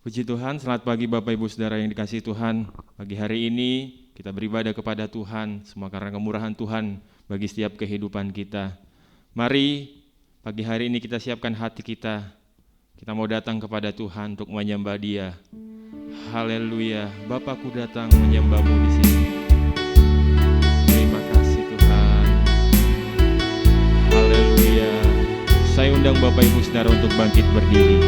Puji Tuhan, selamat pagi Bapak Ibu Saudara yang dikasihi Tuhan. Pagi hari ini kita beribadah kepada Tuhan, semua karena kemurahan Tuhan bagi setiap kehidupan kita. Mari pagi hari ini kita siapkan hati kita. Kita mau datang kepada Tuhan untuk menyembah Dia. Haleluya, Bapakku datang menyembah-Mu di sini. Terima kasih Tuhan. Haleluya. Saya undang Bapak Ibu Saudara untuk bangkit berdiri.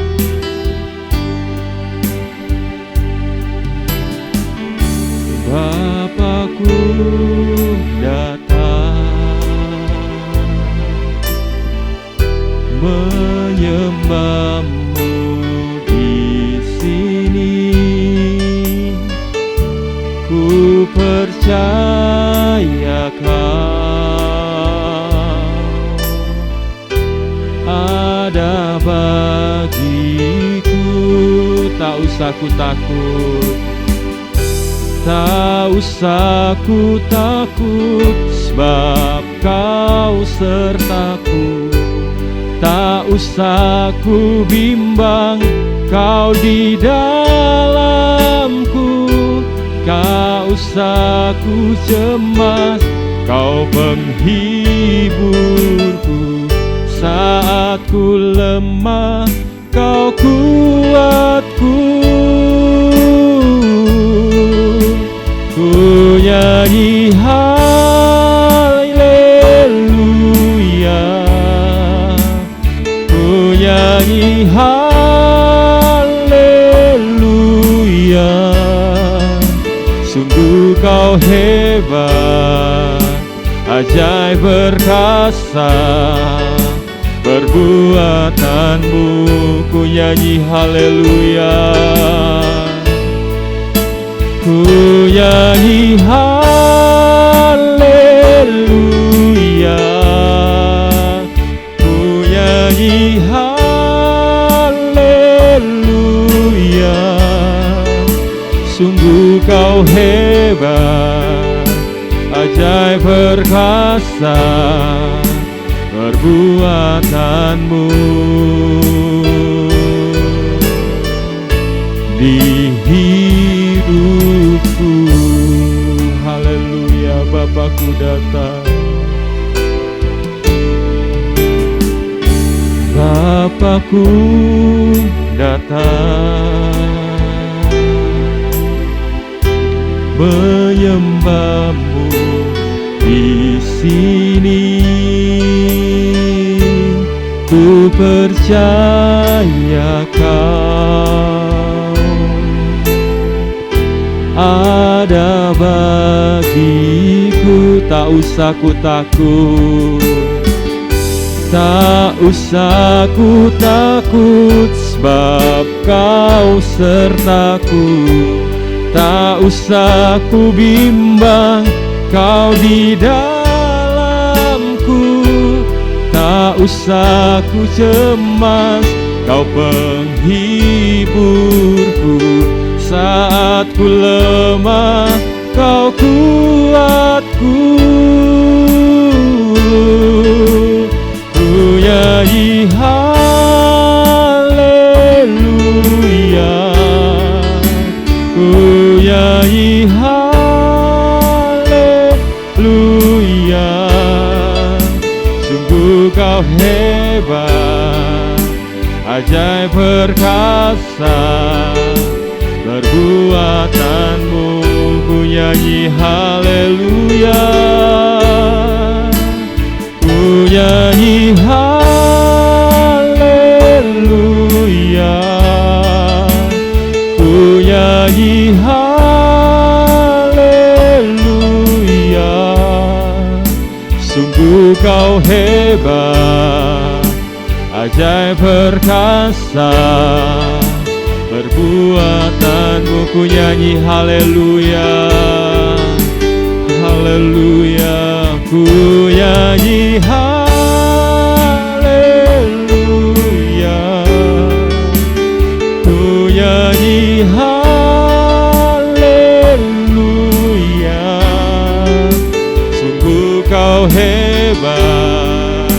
Bapakku datang menyembah-Mu di sini. Ku percaya Kau ada bagiku, tak usah ku takut. Tak usah ku takut, sebab Kau sertaku. Tak usah ku bimbang, Kau di dalamku. Tak usah ku cemas, Kau penghiburku. Saat ku lemah, Kau kuatku. Ku nyanyi haleluya, ku nyanyi haleluya. Sungguh Kau hebat, ajaib perkasa, perbuatan-Mu. Ku nyanyi haleluya, ku nyanyi haleluya, ku nyanyi haleluya. Sungguh Kau hebat, ajaib perkasa, perbuatan-Mu. Di hidupku, haleluya, Bapakku datang. Bapakku datang menyembah-Mu di sini. Ku percaya Kau ada bagiku, tak usah ku takut. Tak usah ku takut, sebab Kau sertaku. Tak usah ku bimbang, Kau di dalamku. Tak usah ku cemas, Kau penghiburku. Saat ku lemah, Kau kuatku. Ku nyanyi haleluya, ku nyanyi haleluya. Sungguh Kau hebat, ajaib perkasa, perbuatan-Mu. Ku nyanyi haleluya, ku nyanyi haleluya, ku nyanyi haleluya. Sungguh Kau hebat, ajaib perkasa, perbuatan-Mu. Ku nyanyi haleluya, haleluya, ku nyanyi haleluya, ku nyanyi haleluya. Sungguh Kau hebat,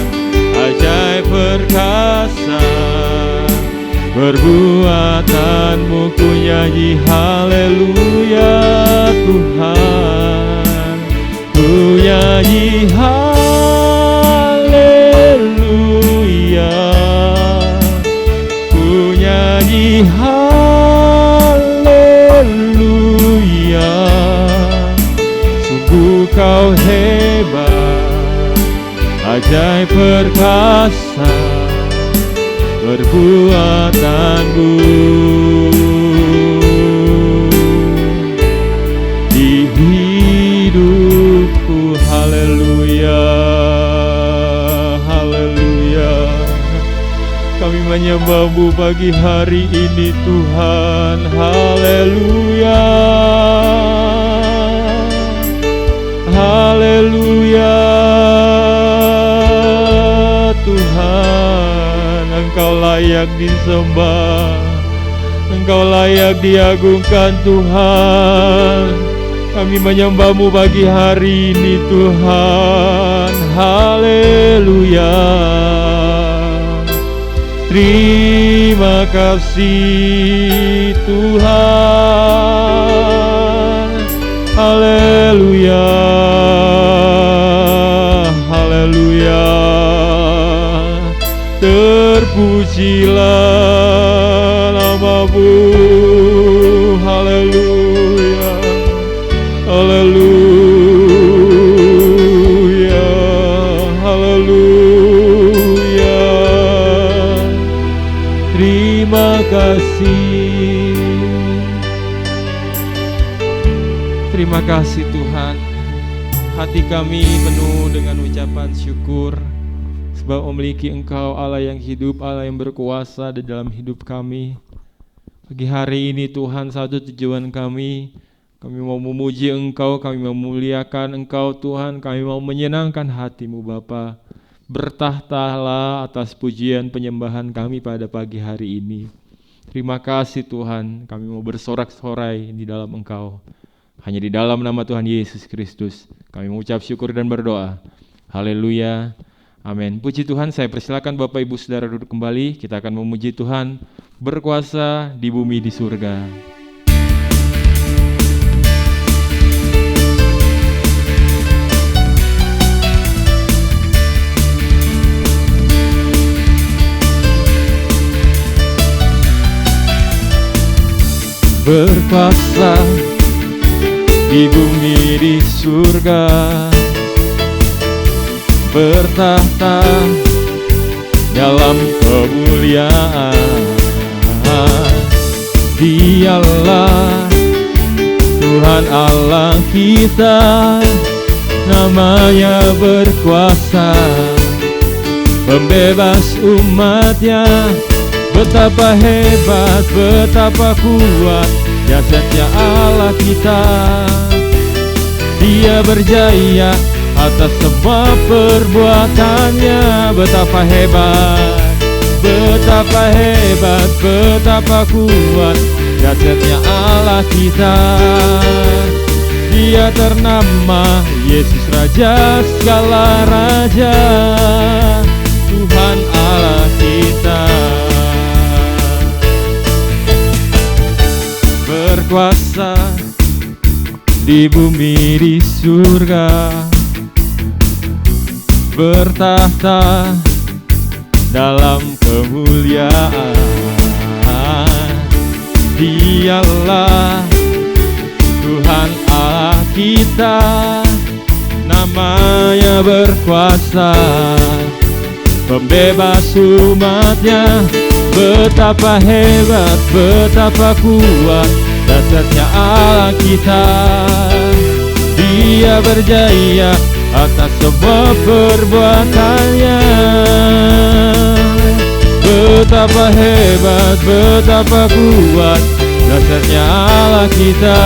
ajaib perkasa, perbuatanmu ku nyanyi haleluya Tuhan, ku nyanyi haleluya, ku nyanyi haleluya. Sungguh kau hebat, ajaib perkasa perbuatanmu di hidupku. Haleluya, haleluya. Kami menyembah-Mu pagi hari ini Tuhan. Haleluya, haleluya Tuhan. Engkau layak disembah, Engkau layak diagungkan Tuhan. Kami menyembah-Mu pagi hari ini Tuhan. Haleluya. Terima kasih Tuhan. Haleluya, haleluya. Terpujilah nama-Mu. Haleluya, haleluya, haleluya. Terima kasih. Terima kasih Tuhan. Hati kami penuh dengan ucapan syukur sebab memiliki Engkau Allah yang hidup, Allah yang berkuasa di dalam hidup kami. Pagi hari ini Tuhan, satu tujuan kami mau memuji Engkau, kami mau memuliakan Engkau Tuhan, kami mau menyenangkan hati-Mu Bapa. Bertahtalah atas pujian penyembahan kami pada pagi hari ini. Terima kasih Tuhan, kami mau bersorak-sorai di dalam Engkau. Hanya di dalam nama Tuhan Yesus Kristus kami mengucap syukur dan berdoa. Haleluya, amin. Puji Tuhan. Saya persilakan Bapak Ibu Saudara duduk kembali. Kita akan memuji Tuhan berkuasa di bumi di surga. Berkuasa di bumi di surga, bertahta dalam kemuliaan. Dialah Tuhan Allah kita, namanya berkuasa, pembebas umatnya. Betapa hebat, betapa kuat jasadnya Allah kita. Dia berjaya atas semua perbuatannya. Betapa hebat, betapa hebat, betapa kuat jasadnya Allah kita. Dia ternama Yesus Raja segala raja, Tuhan Allah kita. Berkuasa di bumi di surga, bertahta dalam kemuliaan. Dialah Tuhan Allah kita, namanya berkuasa, pembebas umatnya. Betapa hebat, betapa kuat dasarnya Allah kita. Dia berjaya atas semua perbuatannya. Betapa hebat, betapa kuat dasarnya Allah kita.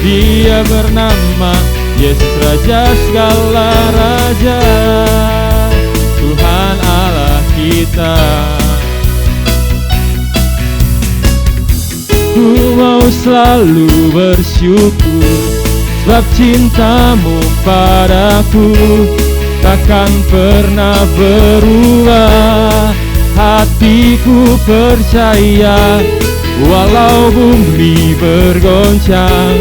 Dia bernama Yesus Raja segala raja, Tuhan Allah kita. Ku mau selalu bersyukur, sebab cintamu padaku takkan pernah berubah. hatiku percaya, walau bumi bergoncang,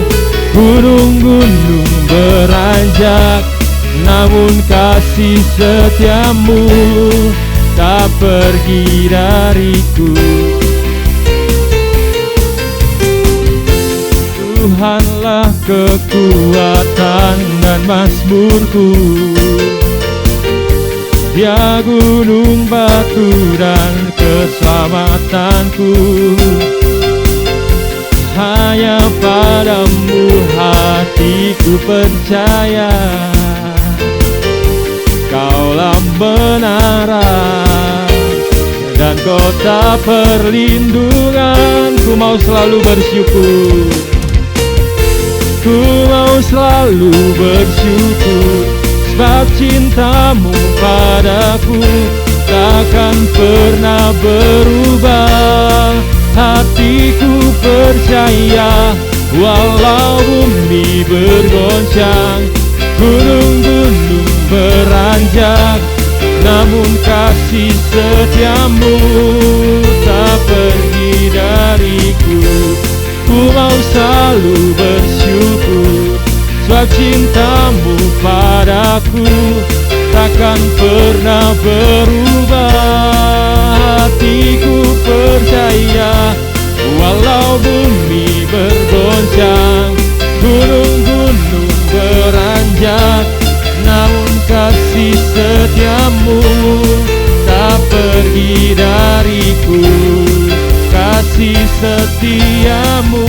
gunung-gunung beranjak, namun kasih setiamu tak pergi dariku. Tuhanlah kekuatan dan mazmurku, Dia gunung batu dan keselamatanku. Hanya padamu hatiku percaya, Kaulah menara dan kota perlindungan. Ku mau selalu bersyukur, ku mau selalu bersyukur, sebab cintamu padaku takkan pernah berubah. Hatiku percaya, walau bumi bergoncang, gunung-gunung beranjak, namun kasih setiamu tak pergi dariku. Ku mau selalu bersyukur, sebab cintamu padaku takkan pernah berubah. Hatiku percaya, walau bumi bergoncang, gunung-gunung beranjak, namun kasih setiamu tak pergi dariku. Kasih setiamu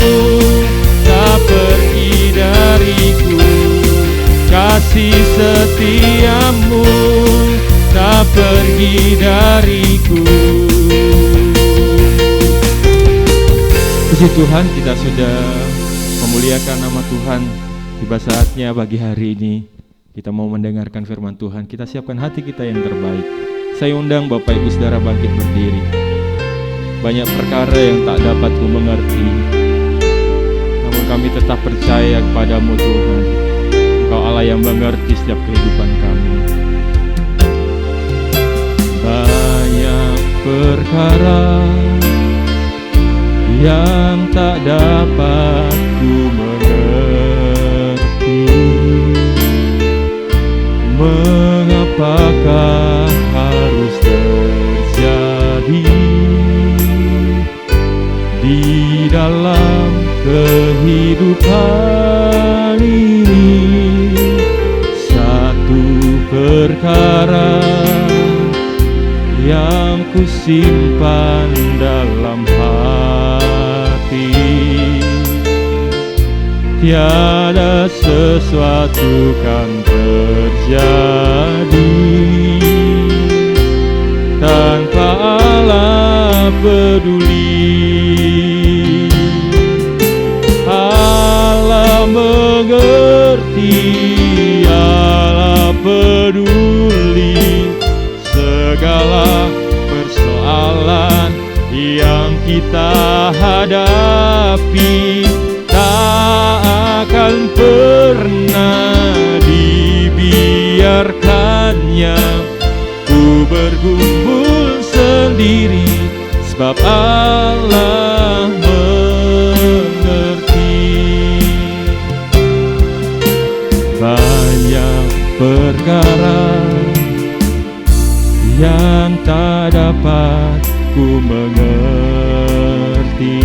tak pergi dariku. Kasih setiamu tak pergi dariku. Puji Tuhan, kita sudah memuliakan nama Tuhan. Tiba saatnya bagi hari ini kita mau mendengarkan firman Tuhan. Kita siapkan hati kita yang terbaik. Saya undang Bapak Ibu Saudara bangkit berdiri. Banyak perkara yang tak dapat ku mengerti, namun kami tetap percaya kepadamu Tuhan. Engkau Allah yang mengerti setiap kehidupan kami. Banyak perkara yang tak dapat ku mengerti, mengapakah harus terjadi di dalam kehidupan ini. Satu perkara yang ku simpan dalam hati, tiada sesuatu kan terjadi tanpa Allah peduli. Allah mengerti, Allah peduli segala persoalan yang kita hadapi. Tak akan pernah dibiarkannya ku bergumul sendiri, sebab Allah mengerti. Banyak perkara yang tak dapat ku mengerti,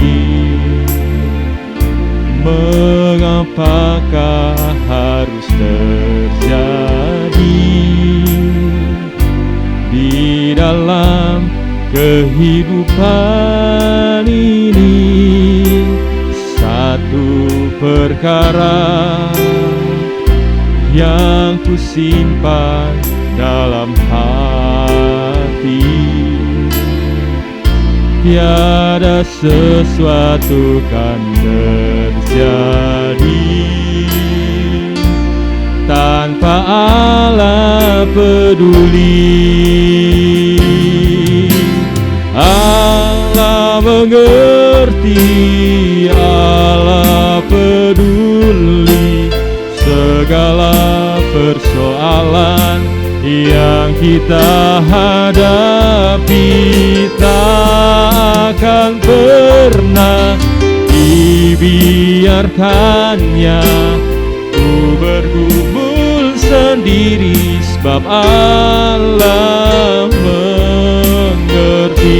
mengapakah harus terjadi di dalam kehidupan ini. Satu perkara yang ku simpan dalam hati, tiada sesuatu kan terjadi tanpa Allah peduli. Allah mengerti, Allah peduli segala persoalan yang kita hadapi tak akan pernah dibiarkannya ku bergumul sendiri, sebab Allah mengerti.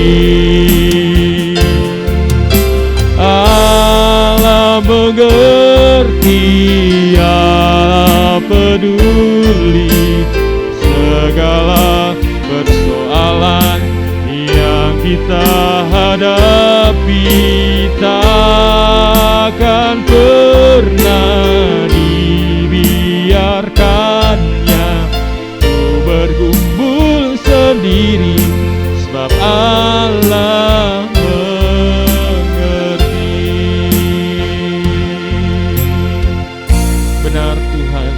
Allah mengerti, Allah peduli segala persoalan yang kita hadapi takkan pernah dibiarkannya ku bergumul sendiri, sebab Allah mengerti. Benar Tuhan,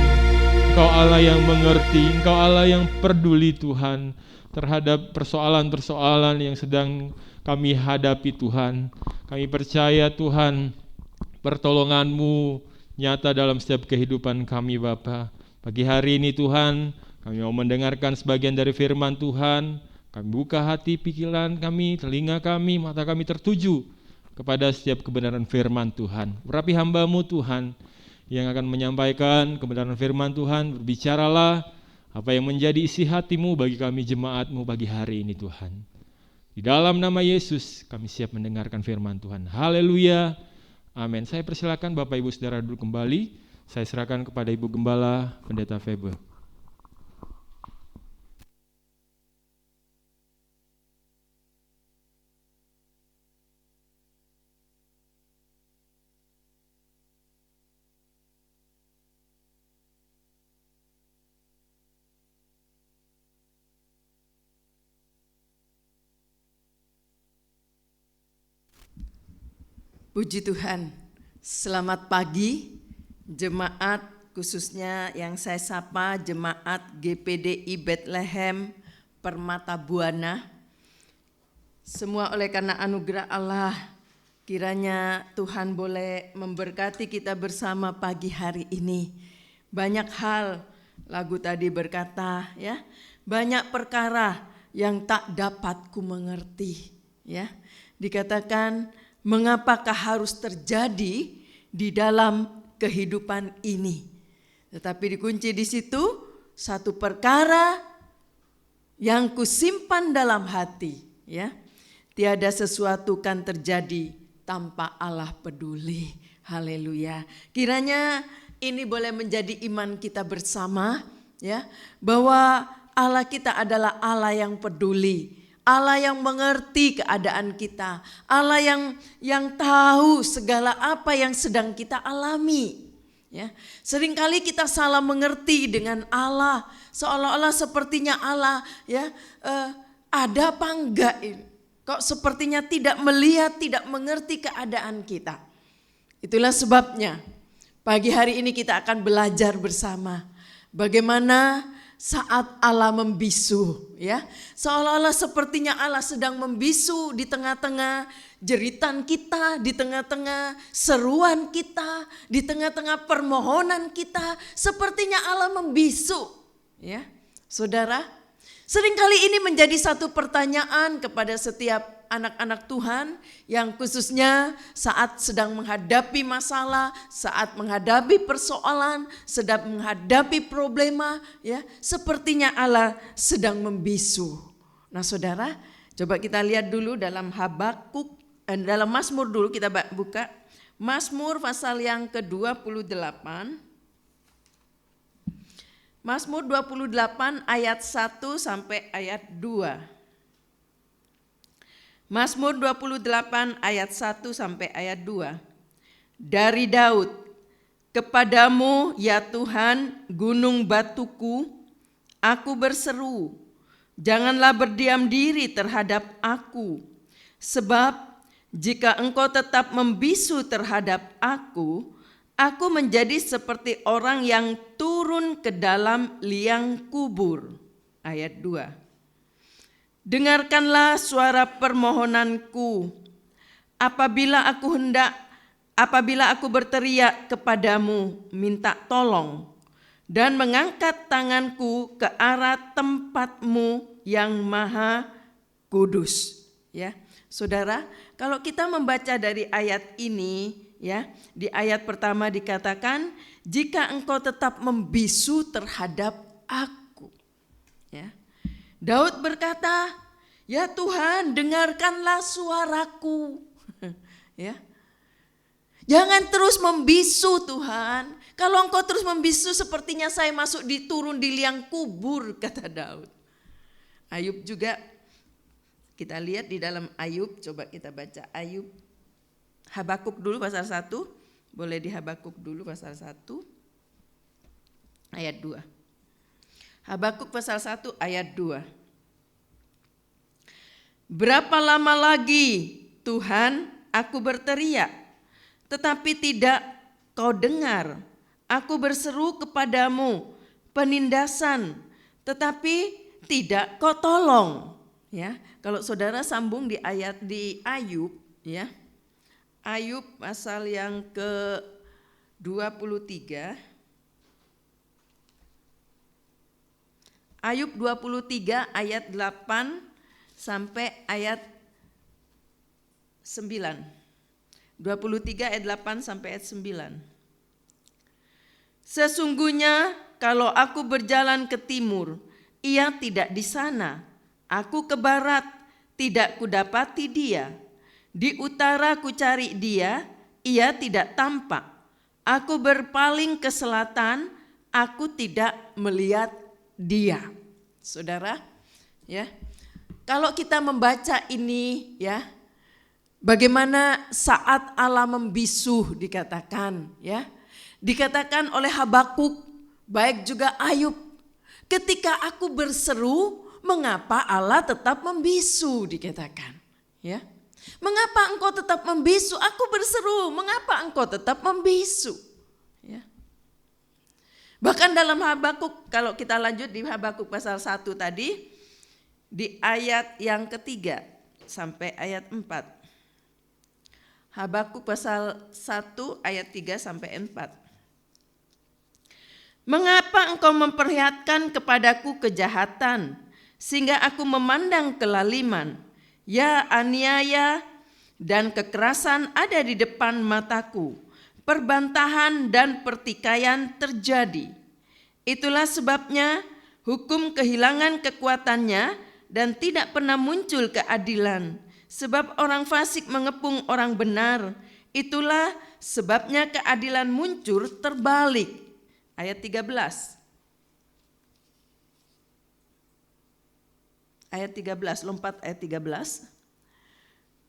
Engkau Allah yang mengerti, Engkau Allah yang peduli Tuhan terhadap persoalan-persoalan yang sedang kami hadapi Tuhan. Kami percaya Tuhan pertolongan-Mu nyata dalam setiap kehidupan kami Bapa. Pagi hari ini Tuhan, kami mau mendengarkan sebagian dari firman Tuhan. Kami buka hati, pikiran kami, telinga kami, mata kami tertuju kepada setiap kebenaran firman Tuhan. Urapi hamba-Mu Tuhan yang akan menyampaikan kebenaran firman Tuhan. Berbicaralah apa yang menjadi isi hati-Mu bagi kami jemaat-Mu pagi hari ini Tuhan. Di dalam nama Yesus kami siap mendengarkan firman Tuhan. Haleluya. Amin. Saya persilakan Bapak Ibu Saudara duduk kembali. Saya serahkan kepada Ibu Gembala Pendeta Febe. Puji Tuhan, selamat pagi jemaat, khususnya yang saya sapa jemaat GPDI Bethlehem Permata Buana. Semua oleh karena anugerah Allah, kiranya Tuhan boleh memberkati kita bersama pagi hari ini. Banyak hal, lagu tadi berkata ya, banyak perkara yang tak dapat ku mengerti ya. Dikatakan mengapakah harus terjadi di dalam kehidupan ini. Tetapi dikunci di situ satu perkara yang kusimpan dalam hati ya. Tiada sesuatu kan terjadi tanpa Allah peduli. Haleluya. Kiranya ini boleh menjadi iman kita bersama ya, bahwa Allah kita adalah Allah yang peduli. Allah yang mengerti keadaan kita, Allah yang tahu segala apa yang sedang kita alami. Ya, seringkali kita salah mengerti dengan Allah, seolah-olah sepertinya Allah ya ada apa enggak ini? Kok sepertinya tidak melihat, tidak mengerti keadaan kita. Itulah sebabnya pagi hari ini kita akan belajar bersama bagaimana saat Allah membisu ya, seolah-olah sepertinya Allah sedang membisu di tengah-tengah jeritan kita, di tengah-tengah seruan kita, di tengah-tengah permohonan kita, sepertinya Allah membisu ya. Saudara, seringkali ini menjadi satu pertanyaan kepada setiap anak-anak Tuhan yang khususnya saat sedang menghadapi masalah, saat menghadapi persoalan, sedang menghadapi problema ya, sepertinya Allah sedang membisu. Nah saudara, coba kita lihat dulu dalam Habakuk, dalam Mazmur dulu kita buka. Mazmur pasal yang ke-28. Mazmur 28 ayat 1 sampai ayat 2. Mazmur 28 ayat 1 sampai ayat 2. Dari Daud, kepadamu ya Tuhan gunung batuku, aku berseru, janganlah berdiam diri terhadap aku. Sebab jika engkau tetap membisu terhadap aku menjadi seperti orang yang turun ke dalam liang kubur. Ayat 2. Dengarkanlah suara permohonanku, apabila aku berteriak kepadamu minta tolong. dan mengangkat tanganku ke arah tempat-Mu yang maha kudus. Ya, Saudara, kalau kita membaca dari ayat ini, ya, di ayat pertama dikatakan, jika engkau tetap membisu terhadap aku. Ya. Daud berkata, ya Tuhan, dengarkanlah suaraku. Ya. Jangan terus membisu Tuhan. Kalau engkau terus membisu, sepertinya saya turun di liang kubur, kata Daud. Ayub juga, kita lihat di dalam Ayub, coba kita baca Ayub. Habakuk dulu pasal 1, boleh di Habakuk dulu pasal 1, ayat 2. Habakuk pasal 1 ayat 2. Berapa lama lagi Tuhan aku berteriak, tetapi tidak kau dengar. Aku berseru kepadamu penindasan, tetapi tidak kau tolong. Ya, kalau saudara sambung di ayat di Ayub, ya, Ayub pasal yang ke-23. Ayub 23 ayat 8 sampai ayat 9. 23 ayat 8 sampai ayat 9. Sesungguhnya kalau aku berjalan ke timur, ia tidak di sana. Aku ke barat, tidak kudapati dia. Di utara ku cari dia, ia tidak tampak. Aku berpaling ke selatan, aku tidak melihat dia. Saudara, ya. Kalau kita membaca ini, ya, bagaimana saat Allah membisu dikatakan, ya. Dikatakan oleh Habakuk, baik juga Ayub, ketika aku berseru, mengapa Allah tetap membisu dikatakan, ya. Mengapa engkau tetap membisu? Aku berseru, mengapa engkau tetap membisu? Ya. Bahkan dalam Habakuk, kalau kita lanjut di Habakuk pasal 1 tadi, di ayat yang ketiga sampai ayat 4. Habakuk pasal 1 ayat 3 sampai 4. Mengapa engkau memperlihatkan kepadaku kejahatan, sehingga aku memandang kelaliman? Ya, aniaya dan kekerasan ada di depan mataku, perbantahan dan pertikaian terjadi. Itulah sebabnya hukum kehilangan kekuatannya dan tidak pernah muncul keadilan. Sebab orang fasik mengepung orang benar, itulah sebabnya keadilan muncul terbalik. Ayat 13. Ayat 13, lompat ayat 13.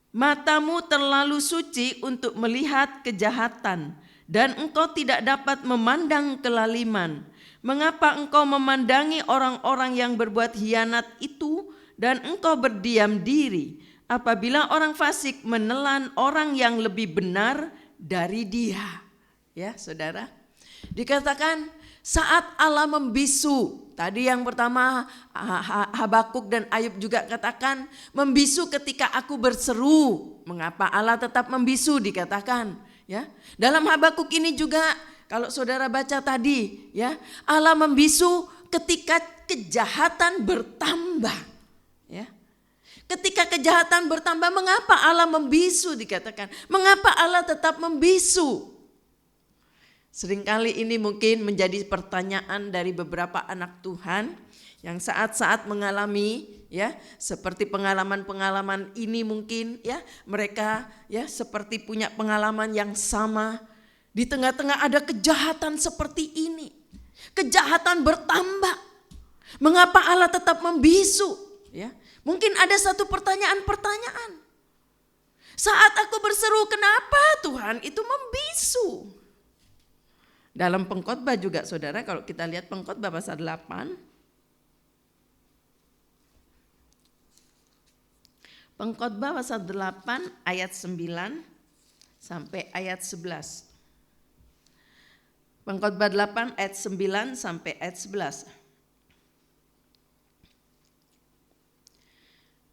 Matamu terlalu suci untuk melihat kejahatan, dan engkau tidak dapat memandang kelaliman. Mengapa engkau memandangi orang-orang yang berbuat hianat itu, dan engkau berdiam diri apabila orang fasik menelan orang yang lebih benar dari dia? Ya, saudara. Dikatakan saat Allah membisu, tadi yang pertama Habakuk dan Ayub juga katakan membisu ketika aku berseru. Mengapa Allah tetap membisu dikatakan, ya. Dalam Habakuk ini juga kalau saudara baca tadi, ya, Allah membisu ketika kejahatan bertambah, ya. Ketika kejahatan bertambah, mengapa Allah membisu dikatakan? Mengapa Allah tetap membisu? Seringkali ini mungkin menjadi pertanyaan dari beberapa anak Tuhan yang saat-saat mengalami, ya, seperti pengalaman-pengalaman ini mungkin, ya, mereka, ya, seperti punya pengalaman yang sama. Di tengah-tengah ada kejahatan seperti ini. Kejahatan bertambah. Mengapa Allah tetap membisu? Ya, mungkin ada satu pertanyaan-pertanyaan. Saat aku berseru, kenapa Tuhan itu membisu? Dalam Pengkhotbah juga saudara, kalau kita lihat Pengkhotbah pasal 8. Pengkhotbah pasal 8 ayat 9 sampai ayat 11. Pengkhotbah 8 ayat 9 sampai ayat 11.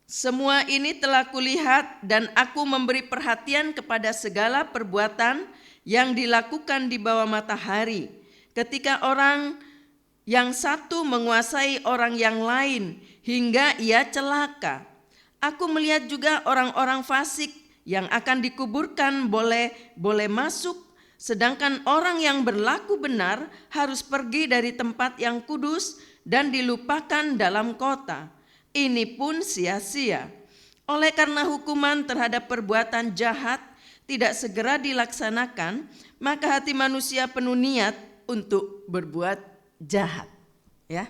Semua ini telah kulihat dan aku memberi perhatian kepada segala perbuatan yang dilakukan di bawah matahari. Ketika orang yang satu menguasai orang yang lain hingga ia celaka. Aku melihat juga orang-orang fasik yang akan dikuburkan boleh masuk, sedangkan orang yang berlaku benar harus pergi dari tempat yang kudus dan dilupakan dalam kota. Ini pun sia-sia. Oleh karena hukuman terhadap perbuatan jahat tidak segera dilaksanakan, maka hati manusia penuh niat untuk berbuat jahat. Ya,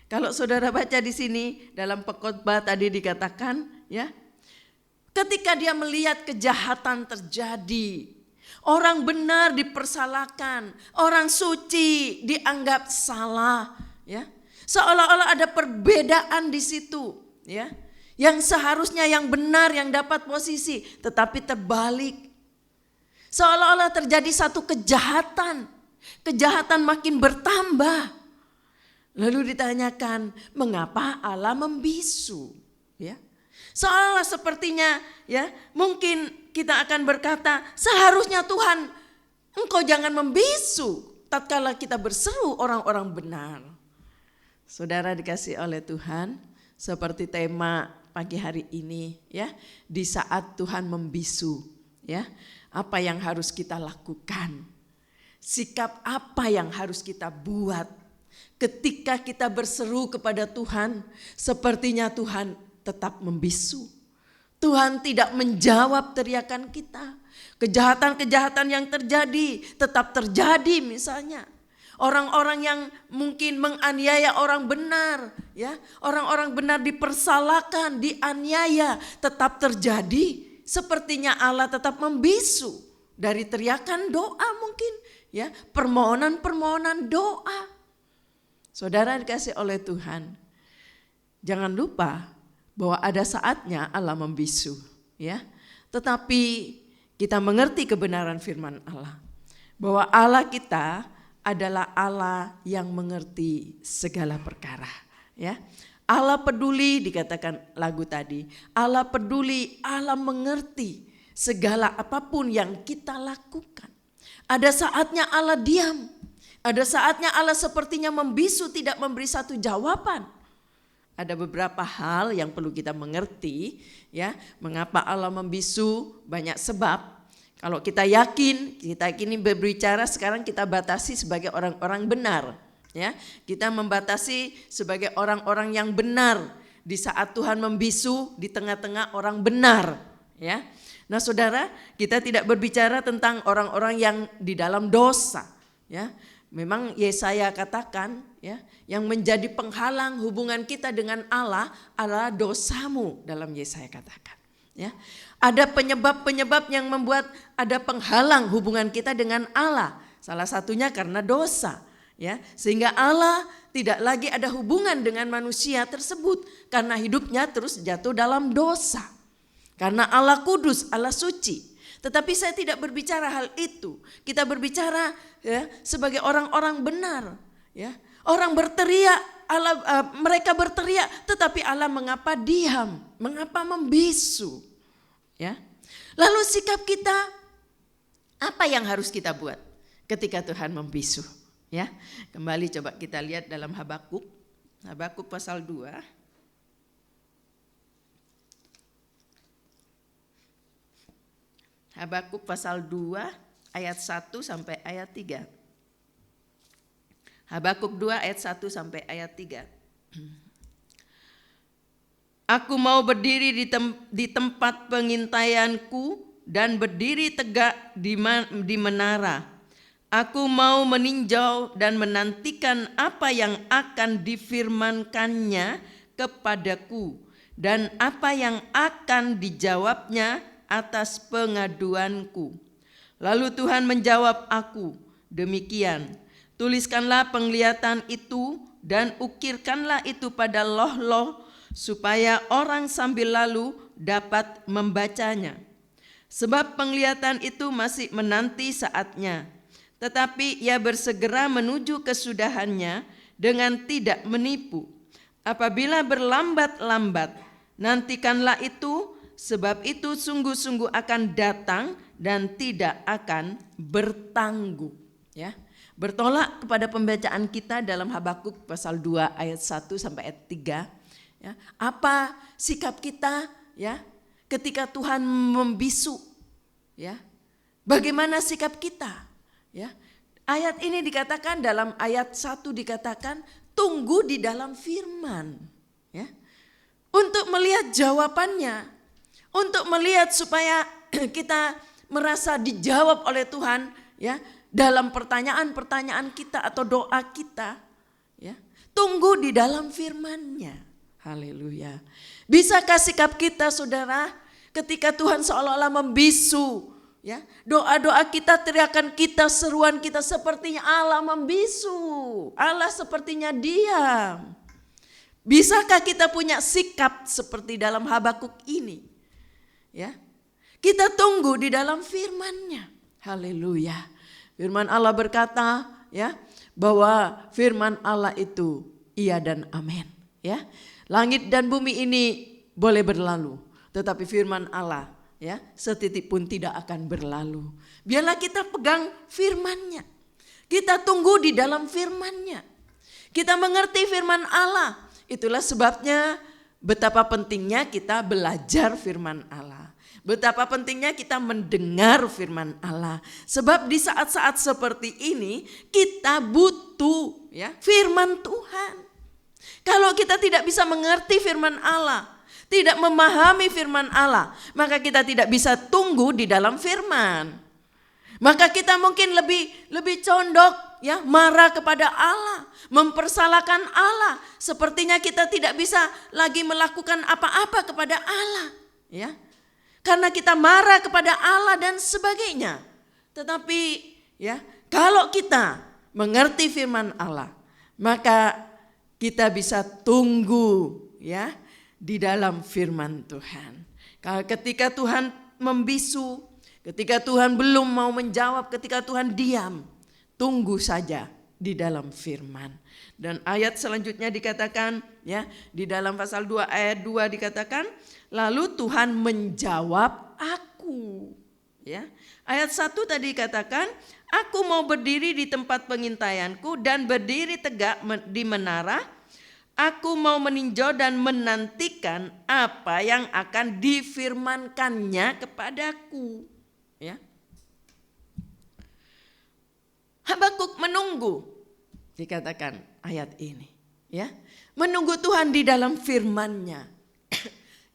kalau saudara baca di sini dalam pengkhotbah tadi dikatakan, ya, ketika dia melihat kejahatan terjadi, orang benar dipersalahkan, orang suci dianggap salah, ya, seolah-olah ada perbedaan di situ, ya, yang seharusnya yang benar yang dapat posisi, tetapi terbalik. Seolah-olah terjadi satu kejahatan makin bertambah. Lalu ditanyakan, mengapa Allah membisu? Ya, seolah sepertinya, ya, mungkin kita akan berkata, seharusnya Tuhan, Engkau jangan membisu tatkala kita berseru orang-orang benar. Saudara dikasih oleh Tuhan, seperti tema pagi hari ini, ya, di saat Tuhan membisu, ya, apa yang harus kita lakukan? Sikap apa yang harus kita buat ketika kita berseru kepada Tuhan? Sepertinya Tuhan tetap membisu. Tuhan tidak menjawab teriakan kita. Kejahatan-kejahatan yang terjadi tetap terjadi, misalnya orang-orang yang mungkin menganiaya orang benar, ya, orang-orang benar dipersalahkan, dianiaya, tetap terjadi. Sepertinya Allah tetap membisu dari teriakan doa mungkin, ya, permohonan-permohonan doa. Saudara dikasih oleh Tuhan, jangan lupa bahwa ada saatnya Allah membisu, ya. Tetapi kita mengerti kebenaran firman Allah, bahwa Allah kita adalah Allah yang mengerti segala perkara, ya. Allah peduli, dikatakan lagu tadi, Allah peduli, Allah mengerti segala apapun yang kita lakukan. Ada saatnya Allah diam, ada saatnya Allah sepertinya membisu, tidak memberi satu jawaban. Ada beberapa hal yang perlu kita mengerti, ya, mengapa Allah membisu, banyak sebab. Kalau kita ini berbicara sekarang kita batasi sebagai orang-orang benar. Ya, kita membatasi sebagai orang-orang yang benar di saat Tuhan membisu di tengah-tengah orang benar, ya. Nah, saudara, kita tidak berbicara tentang orang-orang yang di dalam dosa, ya. Memang Yesaya katakan, ya, yang menjadi penghalang hubungan kita dengan Allah adalah dosamu, dalam Yesaya katakan, ya. Ada penyebab-penyebab yang membuat ada penghalang hubungan kita dengan Allah. Salah satunya karena dosa. Ya, sehingga Allah tidak lagi ada hubungan dengan manusia tersebut karena hidupnya terus jatuh dalam dosa. Karena Allah kudus, Allah suci. Tetapi saya tidak berbicara hal itu. Kita berbicara, ya, sebagai orang-orang benar, ya. Orang berteriak, mereka berteriak, tetapi Allah mengapa diam? Mengapa membisu? Ya. Lalu sikap kita, apa yang harus kita buat ketika Tuhan membisu? Ya, kembali coba kita lihat dalam Habakuk pasal 2. Habakuk pasal 2 ayat 1 sampai ayat 3. Habakuk 2 ayat 1 sampai ayat 3. Aku mau berdiri di tempat pengintaianku dan berdiri tegak di menara. Aku mau meninjau dan menantikan apa yang akan difirmankannya kepadaku dan apa yang akan dijawabnya atas pengaduanku. Lalu Tuhan menjawab aku, demikian, tuliskanlah penglihatan itu dan ukirkanlah itu pada loh-loh supaya orang sambil lalu dapat membacanya. Sebab penglihatan itu masih menanti saatnya. Tetapi ia bersegera menuju kesudahannya dengan tidak menipu. Apabila berlambat-lambat, nantikanlah itu, sebab itu sungguh-sungguh akan datang dan tidak akan bertangguh. Ya, Bertolak kepada pembacaan kita dalam Habakuk pasal 2 ayat 1 sampai ayat 3. Ya, apa sikap kita ya ketika Tuhan membisu? Ya, bagaimana sikap kita? Ya, ayat ini dikatakan dalam ayat 1 dikatakan tunggu di dalam firman. Ya, untuk melihat jawabannya, untuk melihat supaya kita merasa dijawab oleh Tuhan ya dalam pertanyaan-pertanyaan kita atau doa kita ya. Tunggu di dalam firman-Nya. Haleluya. Bisakah sikap kita saudara ketika Tuhan seolah-olah membisu ya, doa-doa kita, teriakan kita, seruan kita sepertinya Allah membisu, Allah sepertinya diam. Bisakah kita punya sikap seperti dalam Habakuk ini? Ya. Kita tunggu di dalam firman-Nya. Haleluya. Firman Allah berkata ya bahwa firman Allah itu iya dan amin ya. Langit dan bumi ini boleh berlalu, tetapi firman Allah ya setitik pun tidak akan berlalu. Biarlah kita pegang firman-Nya. Kita tunggu di dalam firman-Nya. Kita mengerti firman Allah. Itulah sebabnya betapa pentingnya kita belajar firman Allah. Betapa pentingnya kita mendengar firman Allah. Sebab di saat-saat seperti ini kita butuh ya firman Tuhan. Kalau kita tidak bisa mengerti firman Allah, tidak memahami firman Allah, maka kita tidak bisa tunggu di dalam firman. Maka kita mungkin lebih condong ya marah kepada Allah, mempersalahkan Allah. Sepertinya kita tidak bisa lagi melakukan apa-apa kepada Allah, ya. Karena kita marah kepada Allah dan sebagainya. Tetapi ya, kalau kita mengerti firman Allah, maka kita bisa tunggu ya di dalam firman Tuhan. Kalau ketika Tuhan membisu, ketika Tuhan belum mau menjawab, ketika Tuhan diam, tunggu saja di dalam firman. Dan ayat selanjutnya dikatakan ya, di dalam pasal 2 ayat 2 dikatakan, lalu Tuhan menjawab aku. Ya. Ayat 1 tadi dikatakan, aku mau berdiri di tempat pengintaianku dan berdiri tegak di menara. Aku mau meninjau dan menantikan apa yang akan difirmankannya kepadaku. Ya. Habakuk menunggu, dikatakan ayat ini. Ya, menunggu Tuhan di dalam firman-Nya.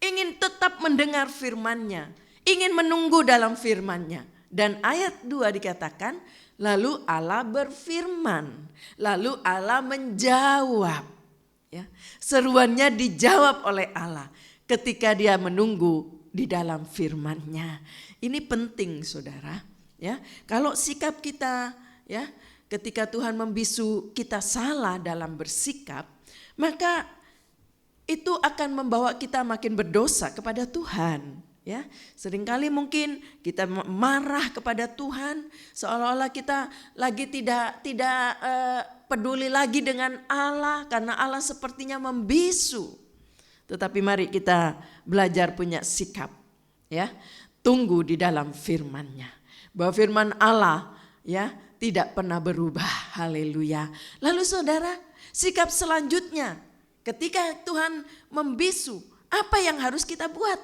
Ingin tetap mendengar firman-Nya. Ingin menunggu dalam firman-Nya. Dan ayat 2 dikatakan, lalu Allah berfirman. Lalu Allah menjawab. Ya, seruannya dijawab oleh Allah ketika dia menunggu di dalam firman-Nya. Ini penting saudara. Ya, kalau sikap kita ya ketika Tuhan membisu kita salah dalam bersikap, maka itu akan membawa kita makin berdosa kepada Tuhan. Ya, seringkali mungkin kita marah kepada Tuhan, seolah-olah kita lagi tidak peduli lagi dengan Allah karena Allah sepertinya membisu. Tetapi mari kita belajar punya sikap, ya, tunggu di dalam firman-Nya. Bahwa firman Allah, ya, tidak pernah berubah. Haleluya. Lalu saudara, sikap selanjutnya ketika Tuhan membisu, apa yang harus kita buat?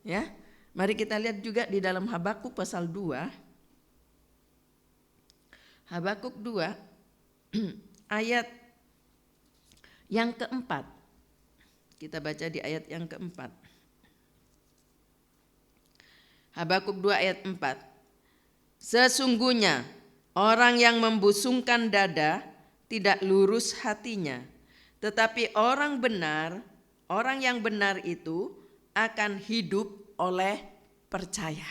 Ya, mari kita lihat juga di dalam Habakuk pasal 2. Habakuk 2 ayat yang keempat. Kita baca di ayat yang keempat. Habakuk 2 ayat 4. Sesungguhnya orang yang membusungkan dada tidak lurus hatinya, tetapi orang yang benar itu akan hidup oleh percaya.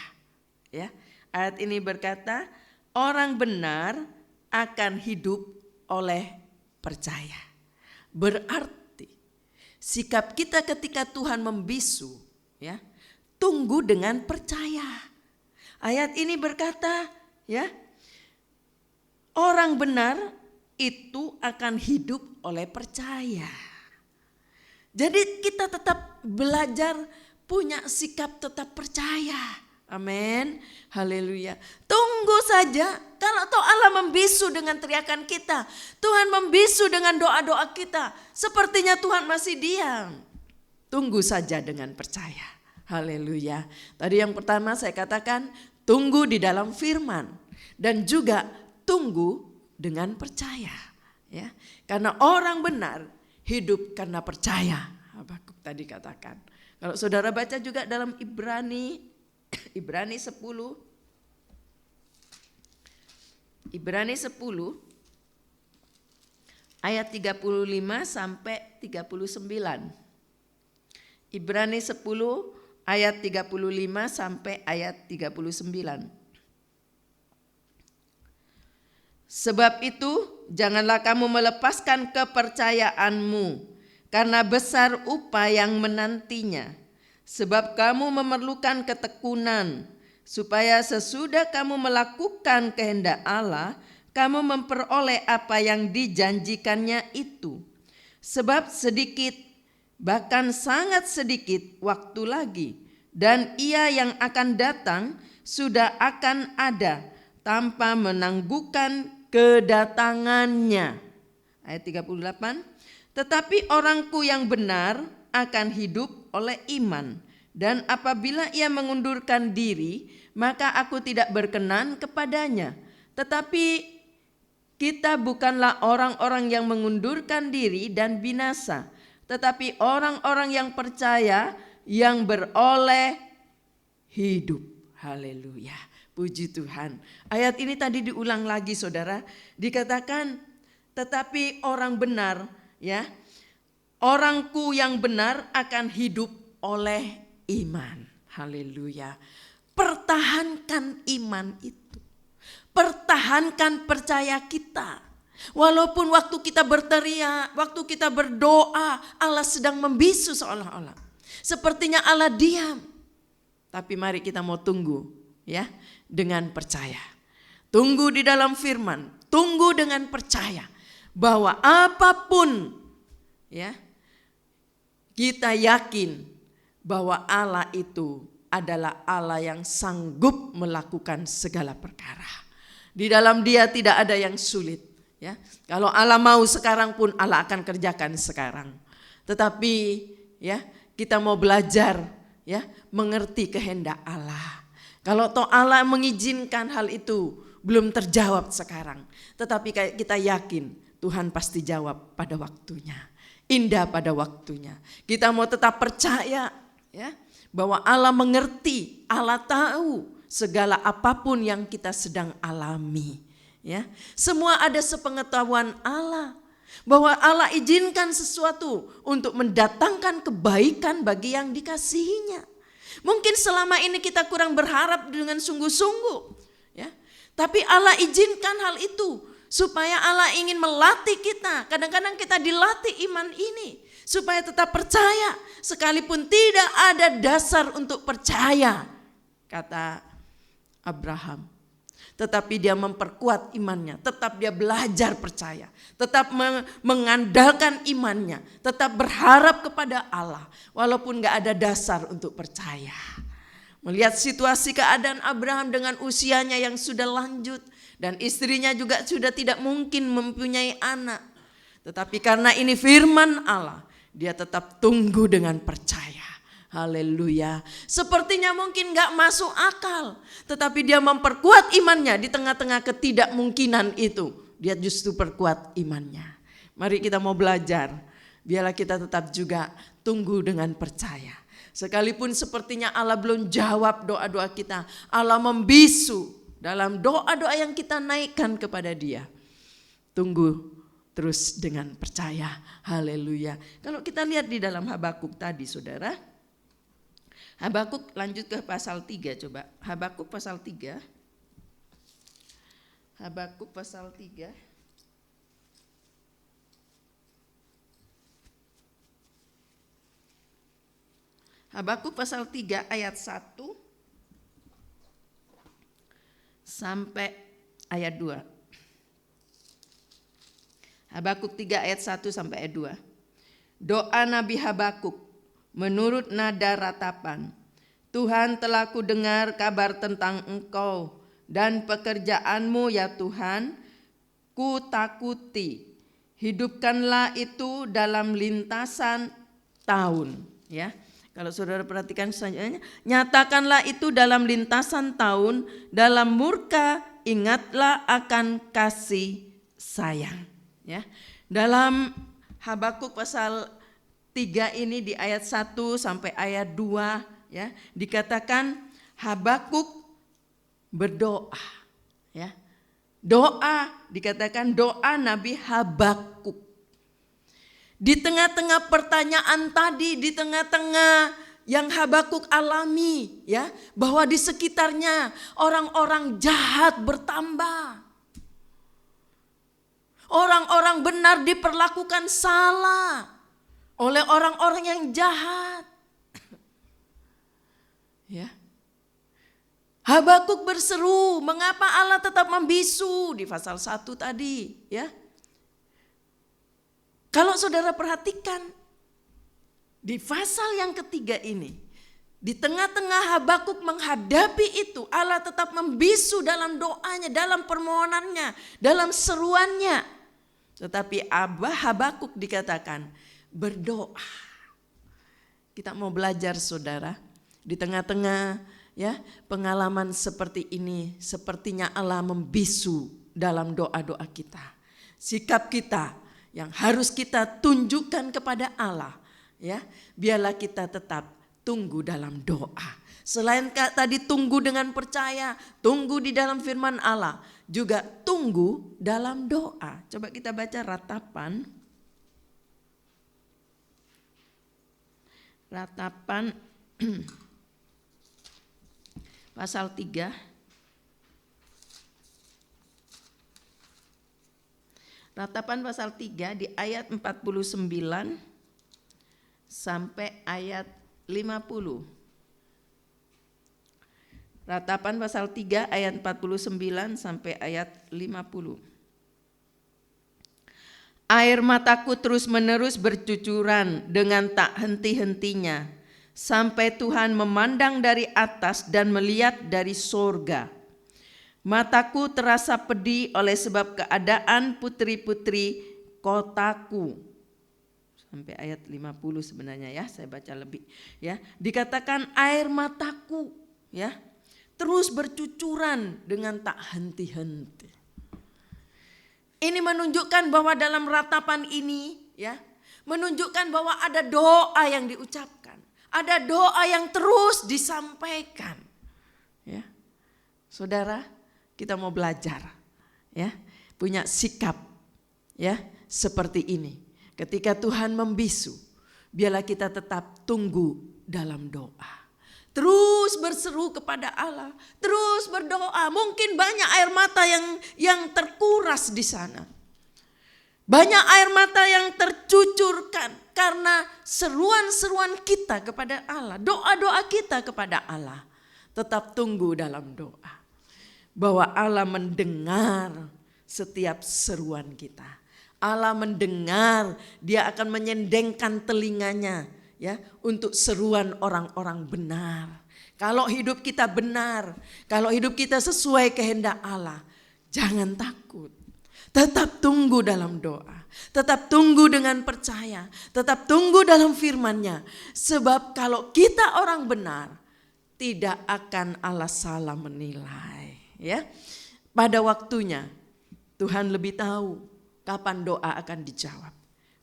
Ya, ayat ini berkata, orang benar akan hidup oleh percaya. Berarti sikap kita ketika Tuhan membisu, ya, tunggu dengan percaya. Ayat ini berkata, ya, orang benar itu akan hidup oleh percaya. Jadi kita tetap belajar punya sikap tetap percaya. Amin. Haleluya. Tunggu tunggu saja. Kalau toh Allah membisu dengan teriakan kita, Tuhan membisu dengan doa-doa kita, sepertinya Tuhan masih diam. Tunggu saja dengan percaya. Haleluya. Tadi yang pertama saya katakan, tunggu di dalam firman. Dan juga tunggu dengan percaya. Ya, karena orang benar hidup karena percaya. Habakuk tadi katakan. Kalau saudara baca juga dalam Ibrani 10 ayat 35 sampai 39. Ibrani 10 ayat 35 sampai ayat 39. Sebab itu janganlah kamu melepaskan kepercayaanmu, karena besar upah yang menantinya. Sebab kamu memerlukan ketekunan, supaya sesudah kamu melakukan kehendak Allah, kamu memperoleh apa yang dijanjikannya itu. Sebab sedikit, bahkan sangat sedikit waktu lagi, dan Ia yang akan datang sudah akan ada tanpa menangguhkan kedatangannya. Ayat 38, tetapi orangku yang benar akan hidup oleh iman, dan apabila ia mengundurkan diri, maka aku tidak berkenan kepadanya. Tetapi kita bukanlah orang-orang yang mengundurkan diri dan binasa, tetapi orang-orang yang percaya yang beroleh hidup. Haleluya, puji Tuhan. Ayat ini tadi diulang lagi saudara, dikatakan tetapi orang benar, ya, orangku yang benar akan hidup oleh iman. Haleluya. Pertahankan iman itu. Pertahankan percaya kita. Walaupun waktu kita berteriak, waktu kita berdoa, Allah sedang membisu seolah-olah. Sepertinya Allah diam. Tapi mari kita mau tunggu, ya, dengan percaya. Tunggu di dalam firman, tunggu dengan percaya bahwa apapun, ya, kita yakin bahwa Allah itu adalah Allah yang sanggup melakukan segala perkara. Di dalam Dia tidak ada yang sulit, ya. Kalau Allah mau sekarang pun Allah akan kerjakan sekarang. Tetapi, ya, kita mau belajar, ya, mengerti kehendak Allah. Kalau toh Allah mengizinkan hal itu belum terjawab sekarang, tetapi kita yakin Tuhan pasti jawab pada waktunya. Indah pada waktunya. Kita mau tetap percaya, ya, bahwa Allah mengerti, Allah tahu segala apapun yang kita sedang alami, ya. Semua ada sepengetahuan Allah, bahwa Allah izinkan sesuatu untuk mendatangkan kebaikan bagi yang dikasihinya. Mungkin selama ini kita kurang berharap dengan sungguh-sungguh, ya. Tapi Allah izinkan hal itu supaya Allah ingin melatih kita. Kadang-kadang kita dilatih iman ini supaya tetap percaya sekalipun tidak ada dasar untuk percaya, kata Abraham. Tetapi dia memperkuat imannya, tetap dia belajar percaya, tetap mengandalkan imannya, tetap berharap kepada Allah walaupun gak ada dasar untuk percaya. Melihat situasi keadaan Abraham dengan usianya yang sudah lanjut dan istrinya juga sudah tidak mungkin mempunyai anak. Tetapi karena ini firman Allah, dia tetap tunggu dengan percaya. Haleluya. Sepertinya mungkin gak masuk akal, tetapi dia memperkuat imannya di tengah-tengah ketidakmungkinan itu. Dia justru perkuat imannya. Mari kita mau belajar, biarlah kita tetap juga tunggu dengan percaya. Sekalipun sepertinya Allah belum jawab doa-doa kita, Allah membisu dalam doa-doa yang kita naikkan kepada Dia. Tunggu terus dengan percaya. Haleluya. Kalau kita lihat di dalam Habakuk tadi saudara, Habakuk lanjut ke pasal 3 coba. Habakuk pasal 3. Habakuk pasal 3. Habakuk pasal 3 ayat 1 sampai ayat 2. Habakuk 3 ayat 1 sampai ayat 2. Doa Nabi Habakuk menurut nada ratapan. Tuhan telah kudengar kabar tentang engkau dan pekerjaanmu ya Tuhan, ku takuti. Hidupkanlah itu dalam lintasan tahun. Ya, kalau saudara perhatikan selanjutnya, nyatakanlah itu dalam lintasan tahun, dalam murka ingatlah akan kasih sayang. Ya, dalam Habakuk pasal 3 ini di ayat 1 sampai ayat 2 ya, dikatakan Habakuk berdoa ya. Doa dikatakan doa Nabi Habakuk. Di tengah-tengah pertanyaan tadi, di tengah-tengah yang Habakuk alami ya, bahwa di sekitarnya orang-orang jahat bertambah. Orang-orang benar diperlakukan salah oleh orang-orang yang jahat. Ya. Habakuk berseru, mengapa Allah tetap membisu di pasal 1 tadi, ya. Kalau saudara perhatikan di pasal yang ketiga ini, di tengah-tengah Habakuk menghadapi itu, Allah tetap membisu dalam doanya, dalam permohonannya, dalam seruannya. Tetapi Habakuk dikatakan berdoa. Kita mau belajar saudara, di tengah-tengah ya, pengalaman seperti ini, sepertinya Allah membisu dalam doa-doa kita. Sikap kita yang harus kita tunjukkan kepada Allah, ya, biarlah kita tetap tunggu dalam doa. Selain tadi tunggu dengan percaya, tunggu di dalam firman Allah, juga tunggu dalam doa. Coba kita baca Ratapan. Ratapan pasal 3. Ratapan pasal 3 di ayat 49 sampai ayat 50. Ratapan pasal 3 ayat 49 sampai ayat 50. Air mataku terus-menerus bercucuran dengan tak henti-hentinya, sampai Tuhan memandang dari atas dan melihat dari sorga. Mataku terasa pedih oleh sebab keadaan putri-putri kotaku. Sampai ayat 50 sebenarnya ya, saya baca lebih. Ya, dikatakan air mataku ya terus bercucuran dengan tak henti-henti. Ini menunjukkan bahwa dalam ratapan ini ya, menunjukkan bahwa ada doa yang diucapkan. Ada doa yang terus disampaikan. Ya. Saudara, kita mau belajar ya, punya sikap ya seperti ini. Ketika Tuhan membisu, biarlah kita tetap tunggu dalam doa. Terus berseru kepada Allah, terus berdoa. Mungkin banyak air mata yang terkuras di sana. Banyak air mata yang tercucurkan karena seruan-seruan kita kepada Allah, doa-doa kita kepada Allah. Tetap tunggu dalam doa, bahwa Allah mendengar setiap seruan kita. Allah mendengar, Dia akan menyendengkan telinganya ya untuk seruan orang-orang benar. Kalau hidup kita benar, kalau hidup kita sesuai kehendak Allah, jangan takut. Tetap tunggu dalam doa, tetap tunggu dengan percaya, tetap tunggu dalam firman-Nya. Sebab kalau kita orang benar, tidak akan Allah salah menilai. Ya, pada waktunya Tuhan lebih tahu kapan doa akan dijawab,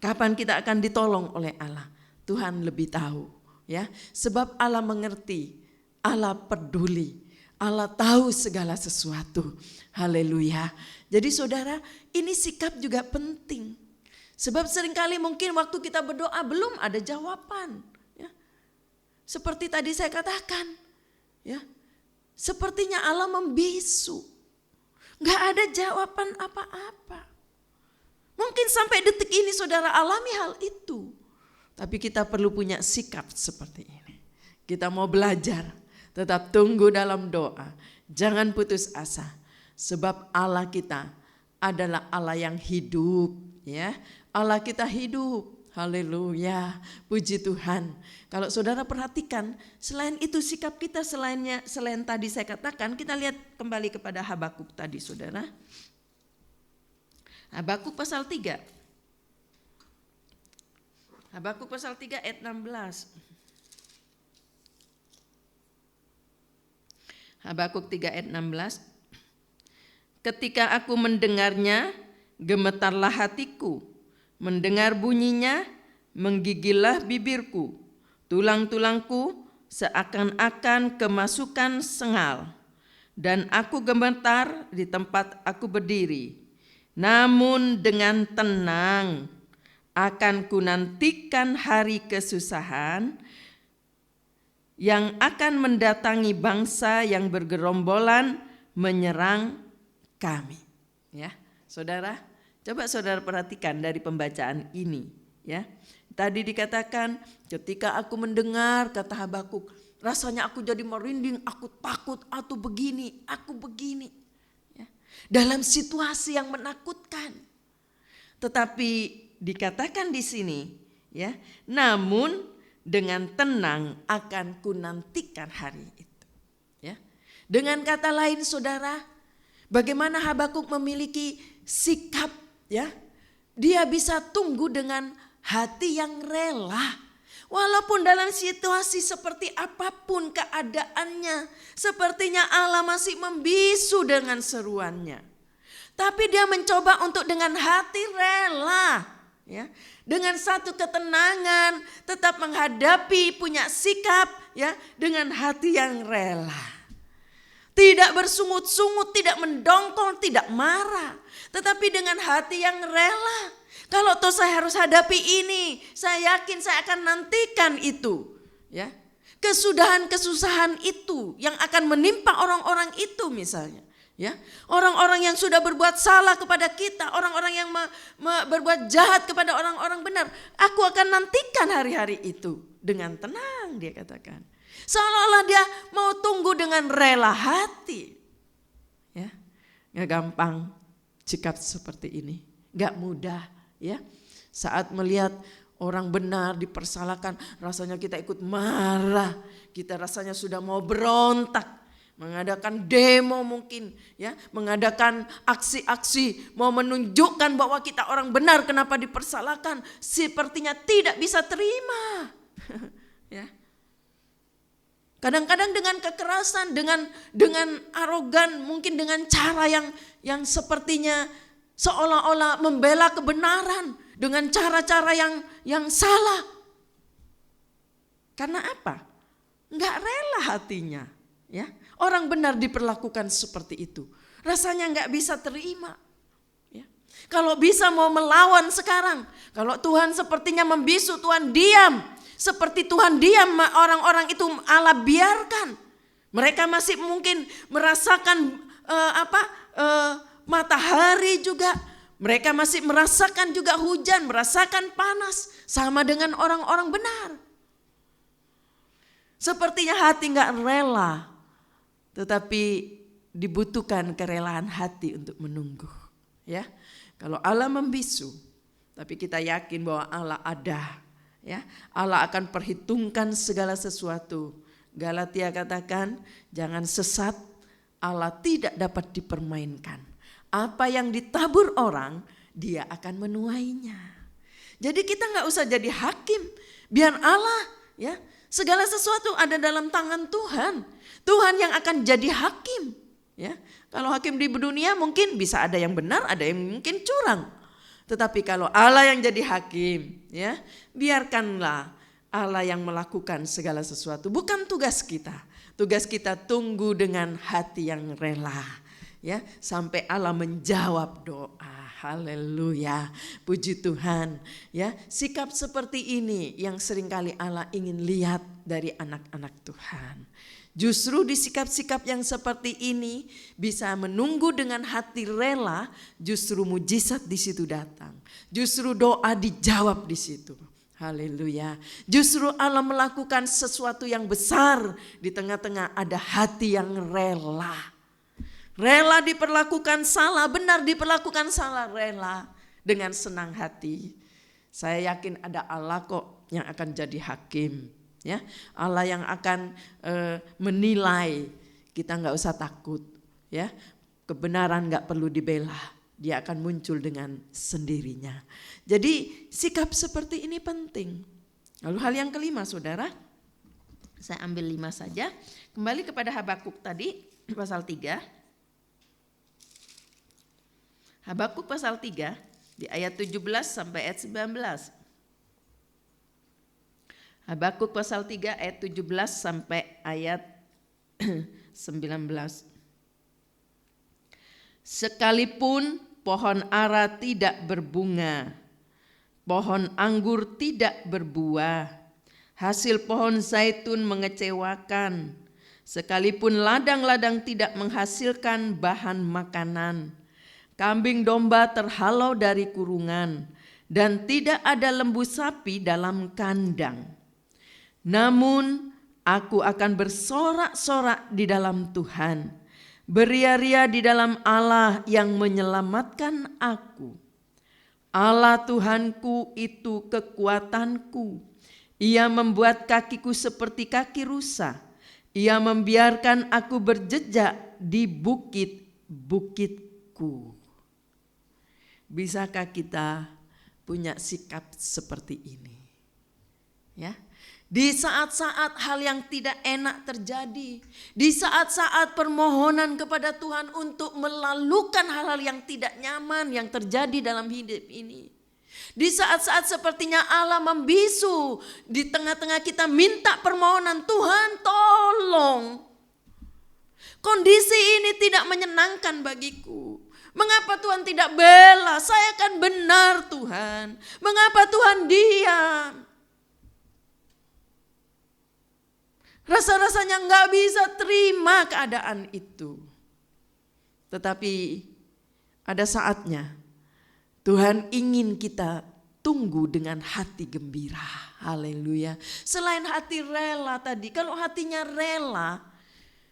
kapan kita akan ditolong oleh Allah. Tuhan lebih tahu, ya, sebab Allah mengerti, Allah peduli, Allah tahu segala sesuatu. Haleluya. Jadi saudara, ini sikap juga penting. Sebab seringkali mungkin waktu kita berdoa belum ada jawaban. Ya. Seperti tadi saya katakan, ya, sepertinya Allah membisu. Gak ada jawaban apa-apa. Mungkin sampai detik ini saudara alami hal itu. Tapi kita perlu punya sikap seperti ini. Kita mau belajar, tetap tunggu dalam doa. Jangan putus asa. Sebab Allah kita adalah Allah yang hidup. Ya, Allah kita hidup. Haleluya, puji Tuhan. Kalau saudara perhatikan, selain itu sikap kita selain tadi saya katakan, kita lihat kembali kepada Habakuk tadi saudara. Habakuk pasal 3. Habakuk pasal 3 ayat 16. Habakuk 3 ayat 16. Ketika aku mendengarnya, gemetarlah hatiku. Mendengar bunyinya, menggigillah bibirku. Tulang-tulangku seakan-akan kemasukan sengal. Dan aku gemetar di tempat aku berdiri. Namun dengan tenang akan kunantikan hari kesusahan yang akan mendatangi bangsa yang bergerombolan menyerang kami. Ya, saudara, coba saudara perhatikan dari pembacaan ini, ya. Tadi dikatakan ketika aku mendengar, kata Habakuk, rasanya aku jadi merinding, aku takut, aku begini. Ya. Dalam situasi yang menakutkan. Tetapi dikatakan di sini, ya, namun dengan tenang akan kunantikan hari itu. Ya. Dengan kata lain saudara, bagaimana Habakuk memiliki sikap, ya, dia bisa tunggu dengan hati yang rela. Walaupun dalam situasi seperti apapun keadaannya, sepertinya Allah masih membisu dengan seruannya. Tapi dia mencoba untuk dengan hati rela, ya, dengan satu ketenangan, tetap menghadapi, punya sikap, ya, dengan hati yang rela. Tidak bersungut-sungut, tidak mendongkol, tidak marah. Tetapi dengan hati yang rela. Kalau toh saya harus hadapi ini, saya yakin saya akan nantikan itu. Ya, kesudahan-kesusahan itu yang akan menimpa orang-orang itu misalnya. Ya, orang-orang yang sudah berbuat salah kepada kita, orang-orang yang berbuat jahat kepada orang-orang benar, aku akan nantikan hari-hari itu dengan tenang, dia katakan. Seolah-olah dia mau tunggu dengan rela hati. Ya, nggak gampang sikap seperti ini, nggak mudah. Ya, saat melihat orang benar dipersalahkan, rasanya kita ikut marah, kita rasanya sudah mau berontak. Mengadakan demo mungkin, ya, mengadakan aksi-aksi, mau menunjukkan bahwa kita orang benar, kenapa dipersalahkan, sepertinya tidak bisa terima. Ya. Kadang-kadang dengan kekerasan, dengan arogan, mungkin dengan cara yang sepertinya seolah-olah membela kebenaran, dengan cara-cara yang salah. Karena apa? Enggak rela hatinya, ya. Orang benar diperlakukan seperti itu, rasanya nggak bisa terima. Ya. Kalau bisa mau melawan sekarang, kalau Tuhan sepertinya membisu, Tuhan diam. Seperti Tuhan diam, orang-orang itu Allah biarkan. Mereka masih mungkin merasakan matahari juga. Mereka masih merasakan juga hujan, merasakan panas, sama dengan orang-orang benar. Sepertinya hati nggak rela. Tetapi dibutuhkan kerelaan hati untuk menunggu. Ya, kalau Allah membisu, tapi kita yakin bahwa Allah ada. Ya, Allah akan perhitungkan segala sesuatu. Galatia katakan, jangan sesat, Allah tidak dapat dipermainkan. Apa yang ditabur orang, dia akan menuainya. Jadi kita nggak usah jadi hakim, biar Allah, ya, segala sesuatu ada dalam tangan Tuhan. Tuhan yang akan jadi hakim. Ya, kalau hakim di dunia mungkin bisa ada yang benar, ada yang mungkin curang. Tetapi kalau Allah yang jadi hakim, ya, biarkanlah Allah yang melakukan segala sesuatu. Bukan tugas kita. Tugas kita tunggu dengan hati yang rela, ya, sampai Allah menjawab doa. Haleluya, puji Tuhan. Ya, sikap seperti ini yang seringkali Allah ingin lihat dari anak-anak Tuhan. Justru di sikap-sikap yang seperti ini bisa menunggu dengan hati rela, justru mujizat di situ datang. Justru doa dijawab di situ. Haleluya. Justru Allah melakukan sesuatu yang besar di tengah-tengah ada hati yang rela. Rela diperlakukan salah, benar diperlakukan salah, rela dengan senang hati. Saya yakin ada Allah kok yang akan jadi hakim, ya. Allah yang akan menilai. Kita nggak usah takut, ya. Kebenaran nggak perlu dibela, dia akan muncul dengan sendirinya. Jadi sikap seperti ini penting. Lalu hal yang kelima, saudara, saya ambil 5 saja. Kembali kepada Habakuk tadi, pasal 3. Habakuk pasal 3 di ayat 17 sampai ayat 19. Habakuk pasal 3 ayat 17 sampai ayat 19. Sekalipun pohon ara tidak berbunga, pohon anggur tidak berbuah, hasil pohon zaitun mengecewakan, sekalipun ladang-ladang tidak menghasilkan bahan makanan, kambing domba terhalau dari kurungan, dan tidak ada lembu sapi dalam kandang. Namun aku akan bersorak-sorak di dalam Tuhan, beria-ria di dalam Allah yang menyelamatkan aku. Allah Tuhanku itu kekuatanku. Ia membuat kakiku seperti kaki rusa. Ia membiarkan aku berjejak di bukit-bukitku. Bisakah kita punya sikap seperti ini? Ya. Di saat-saat hal yang tidak enak terjadi, di saat-saat permohonan kepada Tuhan untuk melalukan hal-hal yang tidak nyaman yang terjadi dalam hidup ini. Di saat-saat sepertinya Allah membisu, di tengah-tengah kita minta permohonan, Tuhan tolong. Kondisi ini tidak menyenangkan bagiku. Mengapa Tuhan tidak bela? Saya kan benar Tuhan. Mengapa Tuhan diam? Rasa-rasanya nggak bisa terima keadaan itu. Tetapi ada saatnya Tuhan ingin kita tunggu dengan hati gembira. Haleluya. Selain hati rela tadi, kalau hatinya rela,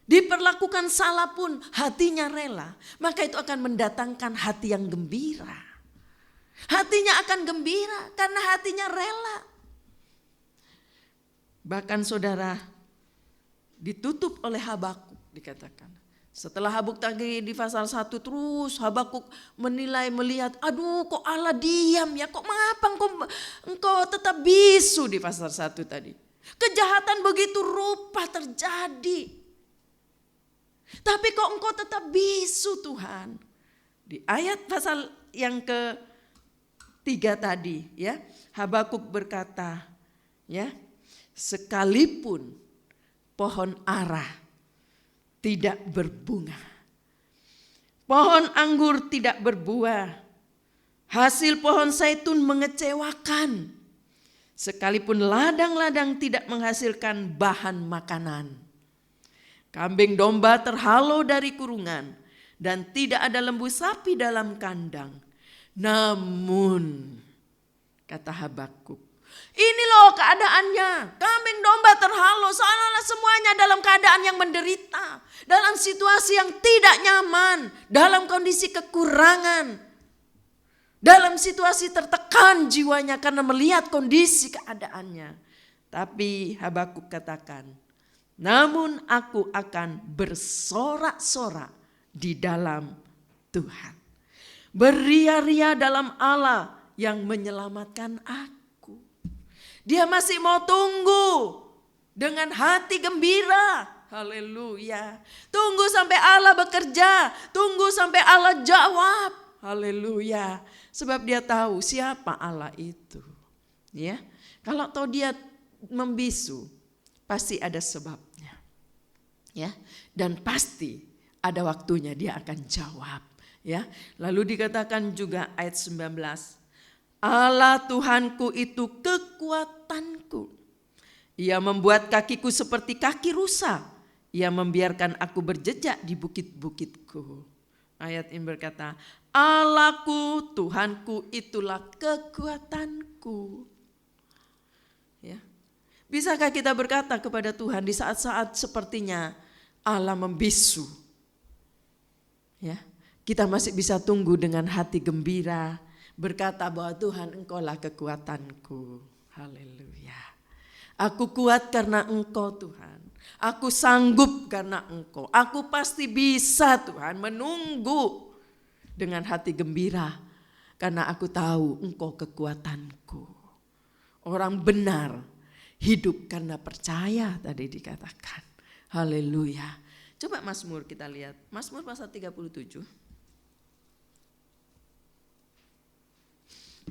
diperlakukan salah pun hatinya rela, maka itu akan mendatangkan hati yang gembira. Hatinya akan gembira karena hatinya rela. Bahkan saudara, ditutup oleh Habakuk dikatakan. Setelah Habakuk tadi di pasal 1 terus Habakuk menilai, melihat, aduh kok Allah diam ya, kok mengapa engkau tetap bisu di pasal 1 tadi. Kejahatan begitu rupa terjadi. Tapi kok engkau tetap bisu Tuhan. Di ayat pasal yang ke-3 tadi ya, Habakuk berkata ya, sekalipun pohon ara tidak berbunga, pohon anggur tidak berbuah, hasil pohon zaitun mengecewakan, sekalipun ladang-ladang tidak menghasilkan bahan makanan, kambing domba terhalau dari kurungan, dan tidak ada lembu sapi dalam kandang. Namun, kata Habakuk, ini loh keadaannya, kambing domba terhalau, seolah-olah semuanya dalam keadaan yang menderita, dalam situasi yang tidak nyaman, dalam kondisi kekurangan, dalam situasi tertekan jiwanya karena melihat kondisi keadaannya. Tapi Habakuk katakan, namun aku akan bersorak-sorak di dalam Tuhan, beria-ria dalam Allah yang menyelamatkan aku. Dia masih mau tunggu dengan hati gembira. Haleluya. Tunggu sampai Allah bekerja. Tunggu sampai Allah jawab. Haleluya. Sebab dia tahu siapa Allah itu. Ya. Kalau tahu dia membisu, pasti ada sebabnya. Ya. Dan pasti ada waktunya dia akan jawab. Ya. Lalu dikatakan juga ayat 19. Allah Tuhanku itu kekuatanku. Ia membuat kakiku seperti kaki rusa. Ia membiarkan aku berjejak di bukit-bukitku. Ayat ini berkata, Allahku, Tuhanku itulah kekuatanku. Ya. Bisakah kita berkata kepada Tuhan di saat-saat sepertinya Allah membisu? Ya. Kita masih bisa tunggu dengan hati gembira, berkata bahwa Tuhan Engkaulah kekuatanku. Haleluya. Aku kuat karena Engkau Tuhan. Aku sanggup karena Engkau. Aku pasti bisa Tuhan menunggu dengan hati gembira. Karena aku tahu Engkau kekuatanku. Orang benar hidup karena percaya tadi dikatakan. Haleluya. Coba Mazmur kita lihat. Mazmur pasal 37.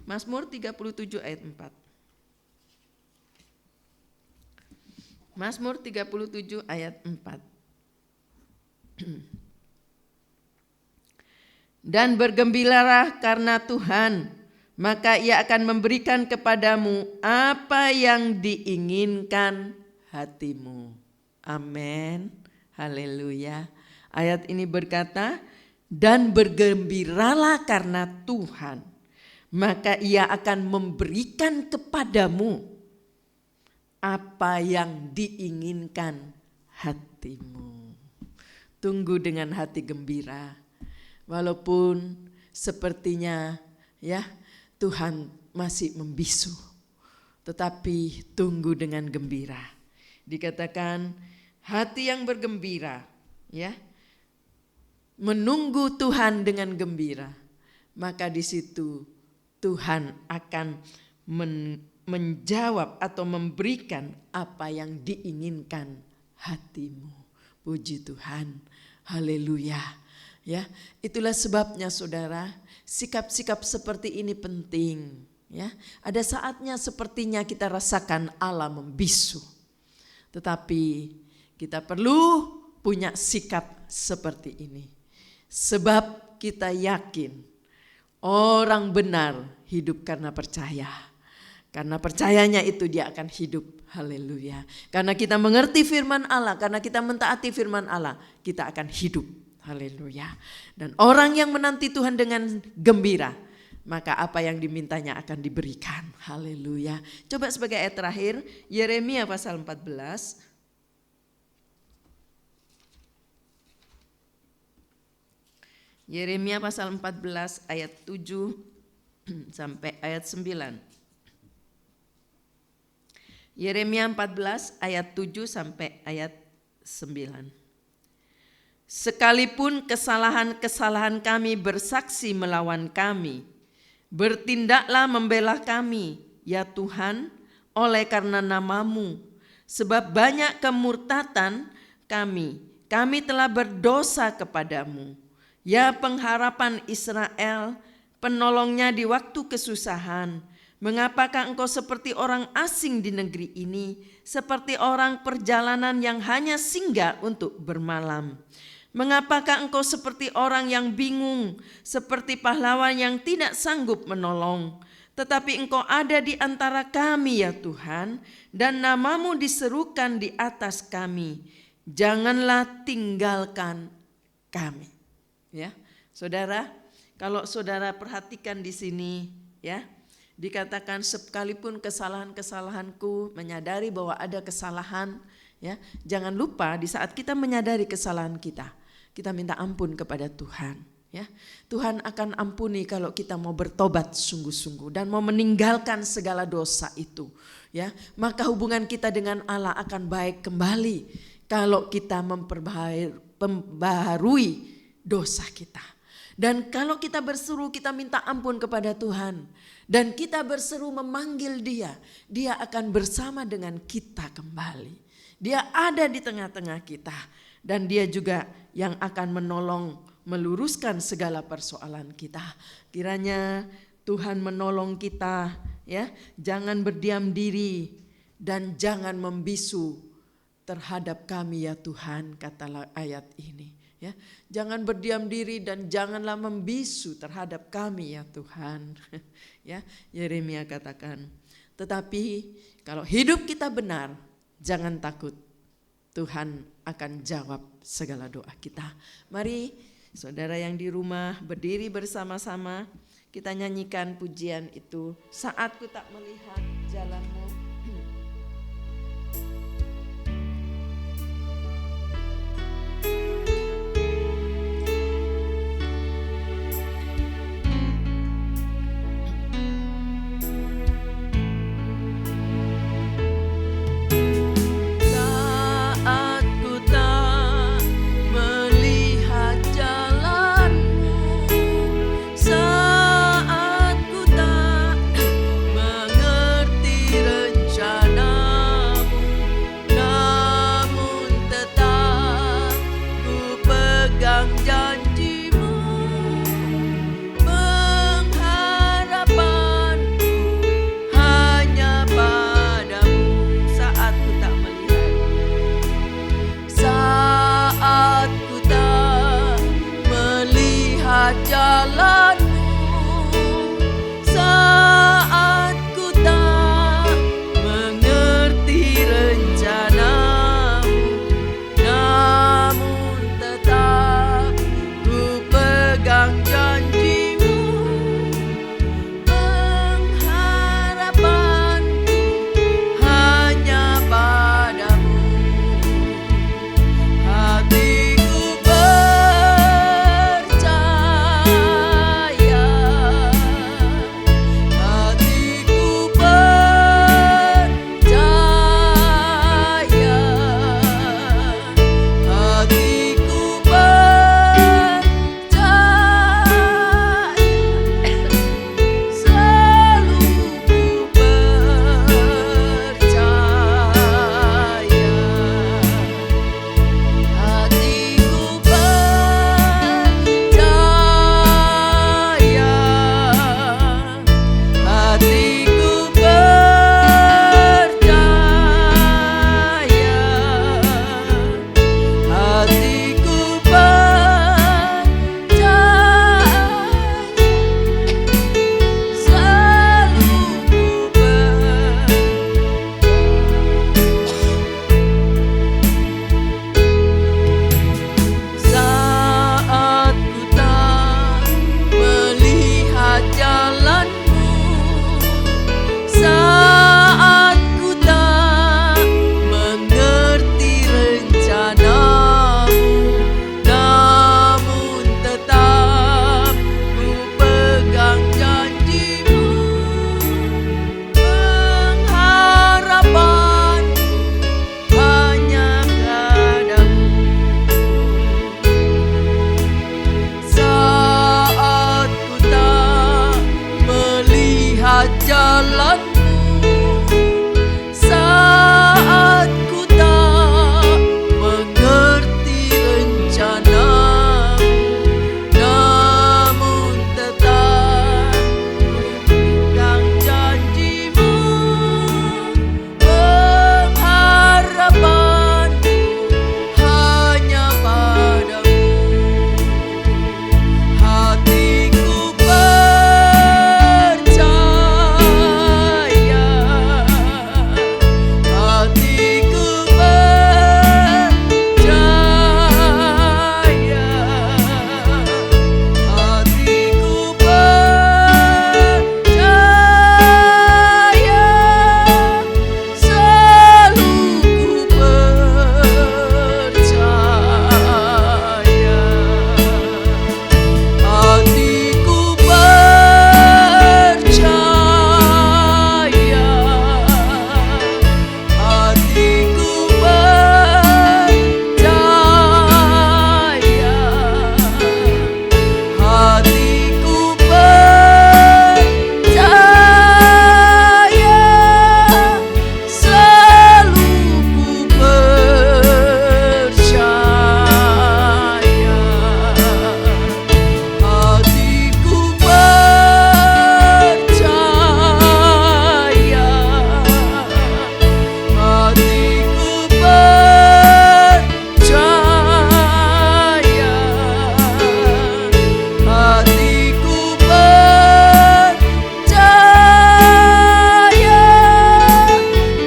Mazmur 37 ayat 4. Mazmur 37 ayat 4. Dan bergembiralah karena Tuhan, maka Ia akan memberikan kepadamu apa yang diinginkan hatimu. Amin. Haleluya. Ayat ini berkata, dan bergembiralah karena Tuhan, maka Ia akan memberikan kepadamu apa yang diinginkan hatimu. Tunggu dengan hati gembira. Walaupun sepertinya ya Tuhan masih membisu, tetapi tunggu dengan gembira. Dikatakan hati yang bergembira, ya, menunggu Tuhan dengan gembira, maka di situ Tuhan akan menjawab atau memberikan apa yang diinginkan hatimu. Puji Tuhan, haleluya. Ya, itulah sebabnya saudara, sikap-sikap seperti ini penting. Ya, ada saatnya sepertinya kita rasakan Allah membisu, tetapi kita perlu punya sikap seperti ini. Sebab kita yakin orang benar hidup karena percaya. Karena percayanya itu dia akan hidup. Haleluya. Karena kita mengerti firman Allah, karena kita mentaati firman Allah, kita akan hidup. Haleluya. Dan orang yang menanti Tuhan dengan gembira, maka apa yang dimintanya akan diberikan. Haleluya. Coba sebagai ayat terakhir, Yeremia pasal 14. Yeremia pasal 14 ayat 7 sampai ayat 9. Yeremia 14 ayat 7 sampai ayat 9. Sekalipun kesalahan-kesalahan kami bersaksi melawan kami, bertindaklah membela kami, ya Tuhan, oleh karena nama-Mu. Sebab banyak kemurtatan kami telah berdosa kepadamu. Ya pengharapan Israel, penolongnya di waktu kesusahan. Mengapakah engkau seperti orang asing di negeri ini, seperti orang perjalanan yang hanya singgah untuk bermalam? Mengapakah engkau seperti orang yang bingung, seperti pahlawan yang tidak sanggup menolong? Tetapi engkau ada di antara kami ya Tuhan, dan nama-Mu diserukan di atas kami. Janganlah tinggalkan kami. Ya, saudara, kalau saudara perhatikan di sini, ya, dikatakan sekalipun kesalahan-kesalahanku, menyadari bahwa ada kesalahan, ya, jangan lupa di saat kita menyadari kesalahan kita minta ampun kepada Tuhan. Ya, Tuhan akan ampuni kalau kita mau bertobat sungguh-sungguh dan mau meninggalkan segala dosa itu. Ya, maka hubungan kita dengan Allah akan baik kembali kalau kita memperbaharui dosa kita. Dan kalau kita berseru, kita minta ampun kepada Tuhan, dan kita berseru memanggil Dia, Dia akan bersama dengan kita kembali. Dia ada di tengah-tengah kita, dan Dia juga yang akan menolong, meluruskan segala persoalan kita. Kiranya Tuhan menolong kita, ya, jangan berdiam diri dan jangan membisu terhadap kami ya Tuhan, kata ayat ini. Ya, jangan berdiam diri dan janganlah membisu terhadap kami ya Tuhan. Ya, Yeremia katakan, tetapi kalau hidup kita benar, jangan takut. Tuhan akan jawab segala doa kita. Mari saudara yang di rumah berdiri bersama-sama, kita nyanyikan pujian itu, Saat Ku Tak Melihat Jalan-Mu. melihat jalanmu saat ku tak mengerti rencanamu, namun tetap ku pegang janjimu. Pengharapanku hanya padamu. Hatiku percaya, hatiku percaya, hatiku percaya, selalu ku percaya. Hatiku percaya, hatiku percaya, hatiku percaya, selalu ku saat ku tak melihat jalanmu, saat ku tak mengerti rencanamu, namun tetap ku pegang janjimu. Pengharapanku hanya padamu. Saat ku tak melihat jalanmu, saat ku tak mengerti rencanamu, namun tetap ku pegang janjimu. Pengharapanku hanya padamu. Hatiku percaya, hatiku percaya, hatiku percaya, selalu ku percaya. Hatiku percaya, hatiku percaya, hatiku percaya, selalu ku percaya. Hatiku percaya, hatiku percaya, hatiku percaya,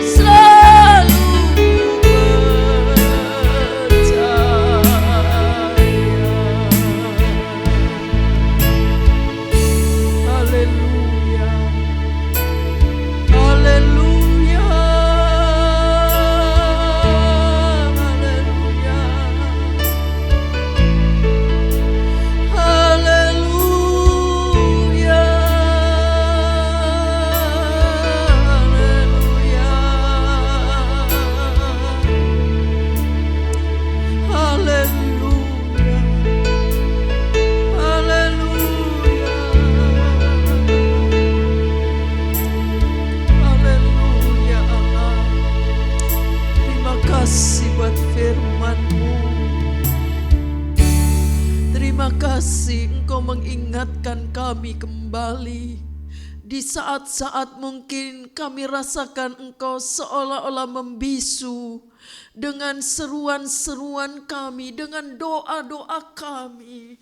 selalu percaya. Haleluya, haleluya, haleluya, haleluya, haleluya, haleluya Allah. Terima kasih buat firman-Mu. Terima kasih Engkau mengingatkan kami kembali di saat-saat mungkin kami rasakan Engkau seolah-olah membisu dengan seruan-seruan kami, dengan doa-doa kami.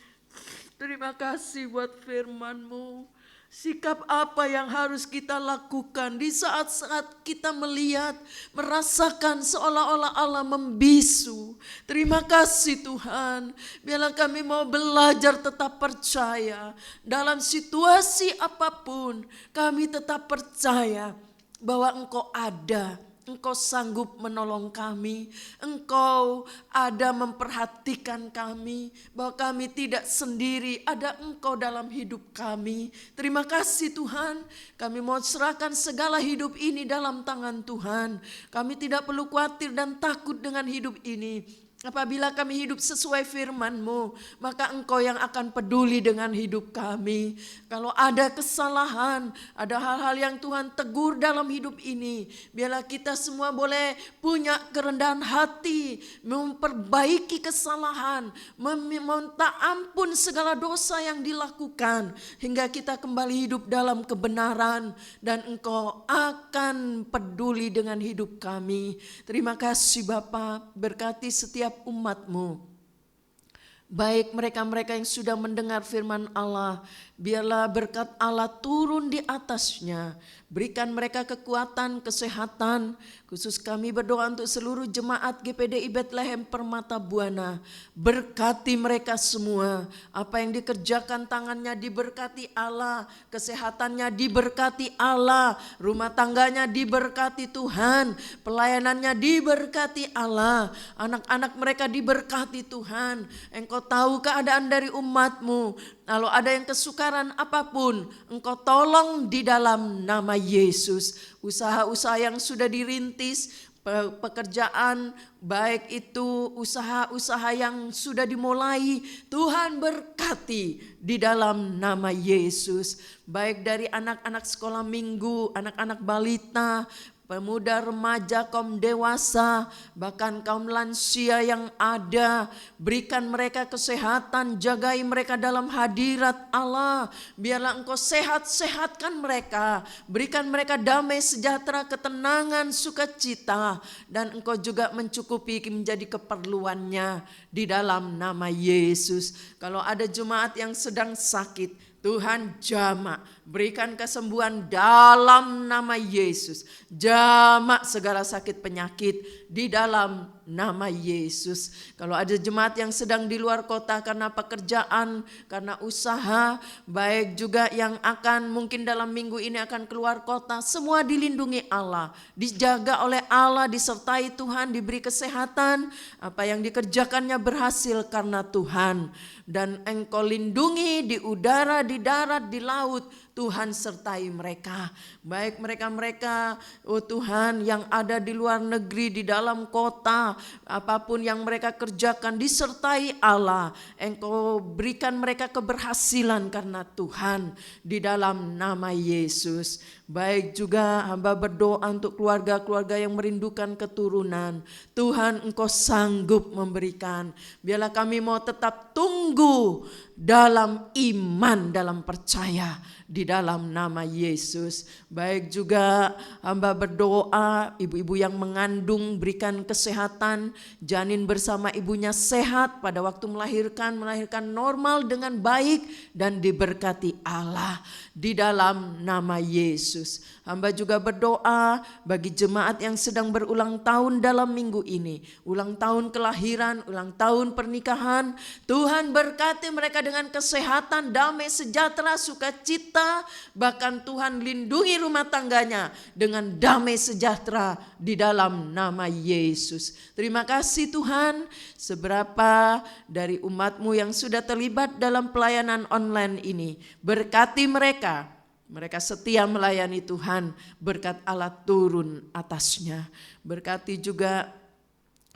Terima kasih buat firman-Mu. Sikap apa yang harus kita lakukan di saat-saat kita melihat, merasakan seolah-olah Allah membisu. Terima kasih Tuhan. Biarlah kami mau belajar tetap percaya. Dalam situasi apapun, kami tetap percaya bahwa Engkau ada. Engkau sanggup menolong kami, Engkau ada memperhatikan kami, bahwa kami tidak sendiri, ada Engkau dalam hidup kami. Terima kasih Tuhan, kami mau serahkan segala hidup ini dalam tangan Tuhan. Kami tidak perlu khawatir dan takut dengan hidup ini. Apabila kami hidup sesuai firman-Mu, maka Engkau yang akan peduli dengan hidup kami. Kalau ada kesalahan, ada hal-hal yang Tuhan tegur dalam hidup ini, biarlah kita semua boleh punya kerendahan hati, memperbaiki kesalahan, meminta ampun segala dosa yang dilakukan, hingga kita kembali hidup dalam kebenaran, dan Engkau akan peduli dengan hidup kami. Terima kasih Bapa, berkati setiap umat-Mu, baik mereka-mereka yang sudah mendengar firman Allah, biarlah berkat Allah turun di atasnya, berikan mereka kekuatan, kesehatan. Khusus kami berdoa untuk seluruh jemaat GPDI Bethlehem Permata Buana, berkati mereka semua, apa yang dikerjakan tangannya diberkati Allah, kesehatannya diberkati Allah, rumah tangganya diberkati Tuhan, pelayanannya diberkati Allah, anak-anak mereka diberkati Tuhan. Engkau tahu keadaan dari umat-Mu, kalau ada yang kesukaran apapun, Engkau tolong di dalam nama Yesus. Usaha-usaha yang sudah dirintis, pekerjaan, baik itu usaha-usaha yang sudah dimulai, Tuhan berkati di dalam nama Yesus. Baik dari anak-anak sekolah minggu, anak-anak balita, pemuda, remaja, kaum dewasa, bahkan kaum lansia yang ada, berikan mereka kesehatan, jagai mereka dalam hadirat Allah. Biarlah Engkau sehat-sehatkan mereka, berikan mereka damai sejahtera, ketenangan, sukacita, dan Engkau juga mencukupi menjadi keperluannya di dalam nama Yesus. Kalau ada jemaat yang sedang sakit, Tuhan jamah, berikan kesembuhan dalam nama Yesus. Jamah segala sakit penyakit di dalam nama Yesus. Kalau ada jemaat yang sedang di luar kota karena pekerjaan, karena usaha, baik juga yang akan mungkin dalam minggu ini akan keluar kota, semua dilindungi Allah, dijaga oleh Allah, disertai Tuhan, diberi kesehatan. Apa yang dikerjakannya berhasil karena Tuhan. Dan Engkau lindungi di udara, di darat, di laut. Tuhan sertai mereka, baik mereka-mereka, oh Tuhan, yang ada di luar negeri, di dalam kota, apapun yang mereka kerjakan disertai Allah. Engkau berikan mereka keberhasilan karena Tuhan, di dalam nama Yesus. Baik juga hamba berdoa untuk keluarga-keluarga yang merindukan keturunan. Tuhan, Engkau sanggup memberikan. Biarlah kami mau tetap tunggu dalam iman, dalam percaya di dalam nama Yesus. Baik juga hamba berdoa ibu-ibu yang mengandung, berikan kesehatan, janin bersama ibunya sehat pada waktu melahirkan normal dengan baik dan diberkati Allah di dalam nama Yesus. Hamba juga berdoa bagi jemaat yang sedang berulang tahun dalam minggu ini, ulang tahun kelahiran, ulang tahun pernikahan. Tuhan berkati mereka dengan kesehatan, damai sejahtera, sukacita, bahkan Tuhan lindungi rumah tangganya dengan damai sejahtera di dalam nama Yesus. Terima kasih Tuhan, seberapa dari umat-Mu yang sudah terlibat dalam pelayanan online ini, berkati mereka. Mereka setia melayani Tuhan, berkat Allah turun atasnya. Berkati juga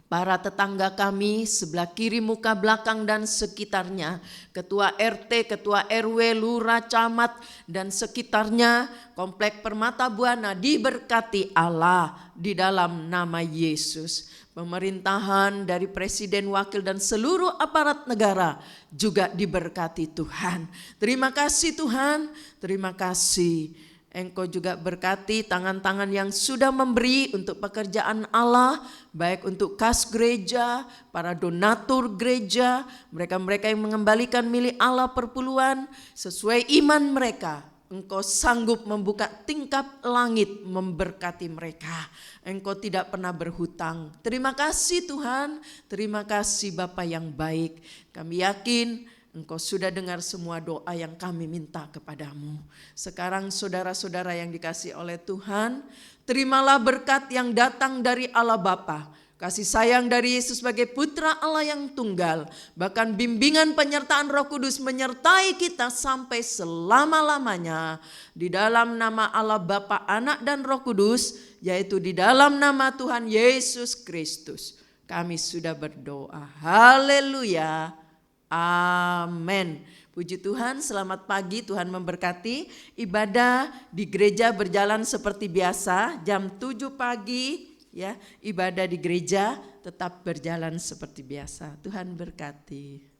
para tetangga kami sebelah kiri, muka belakang dan sekitarnya, ketua RT, ketua RW, lurah, camat dan sekitarnya, Komplek Permata Buana diberkati Allah di dalam nama Yesus. Pemerintahan dari presiden, wakil dan seluruh aparat negara juga diberkati Tuhan. Terima kasih Tuhan, terima kasih. Engkau juga berkati tangan-tangan yang sudah memberi untuk pekerjaan Allah, baik untuk kas gereja, para donatur gereja, mereka-mereka yang mengembalikan milik Allah perpuluhan, sesuai iman mereka. Engkau sanggup membuka tingkap langit memberkati mereka. Engkau tidak pernah berhutang. Terima kasih Tuhan, terima kasih Bapa yang baik. Kami yakin Engkau sudah dengar semua doa yang kami minta kepadamu. Sekarang saudara-saudara yang dikasihi oleh Tuhan, terimalah berkat yang datang dari Allah Bapa, kasih sayang dari Yesus sebagai putra Allah yang tunggal, bahkan bimbingan penyertaan Roh Kudus menyertai kita sampai selama-lamanya. Di dalam nama Allah Bapa, Anak dan Roh Kudus, yaitu di dalam nama Tuhan Yesus Kristus, kami sudah berdoa. Haleluya. Amin. Puji Tuhan, selamat pagi, Tuhan memberkati. Ibadah di gereja berjalan seperti biasa, jam 7 pagi ya, ibadah di gereja tetap berjalan seperti biasa. Tuhan berkati.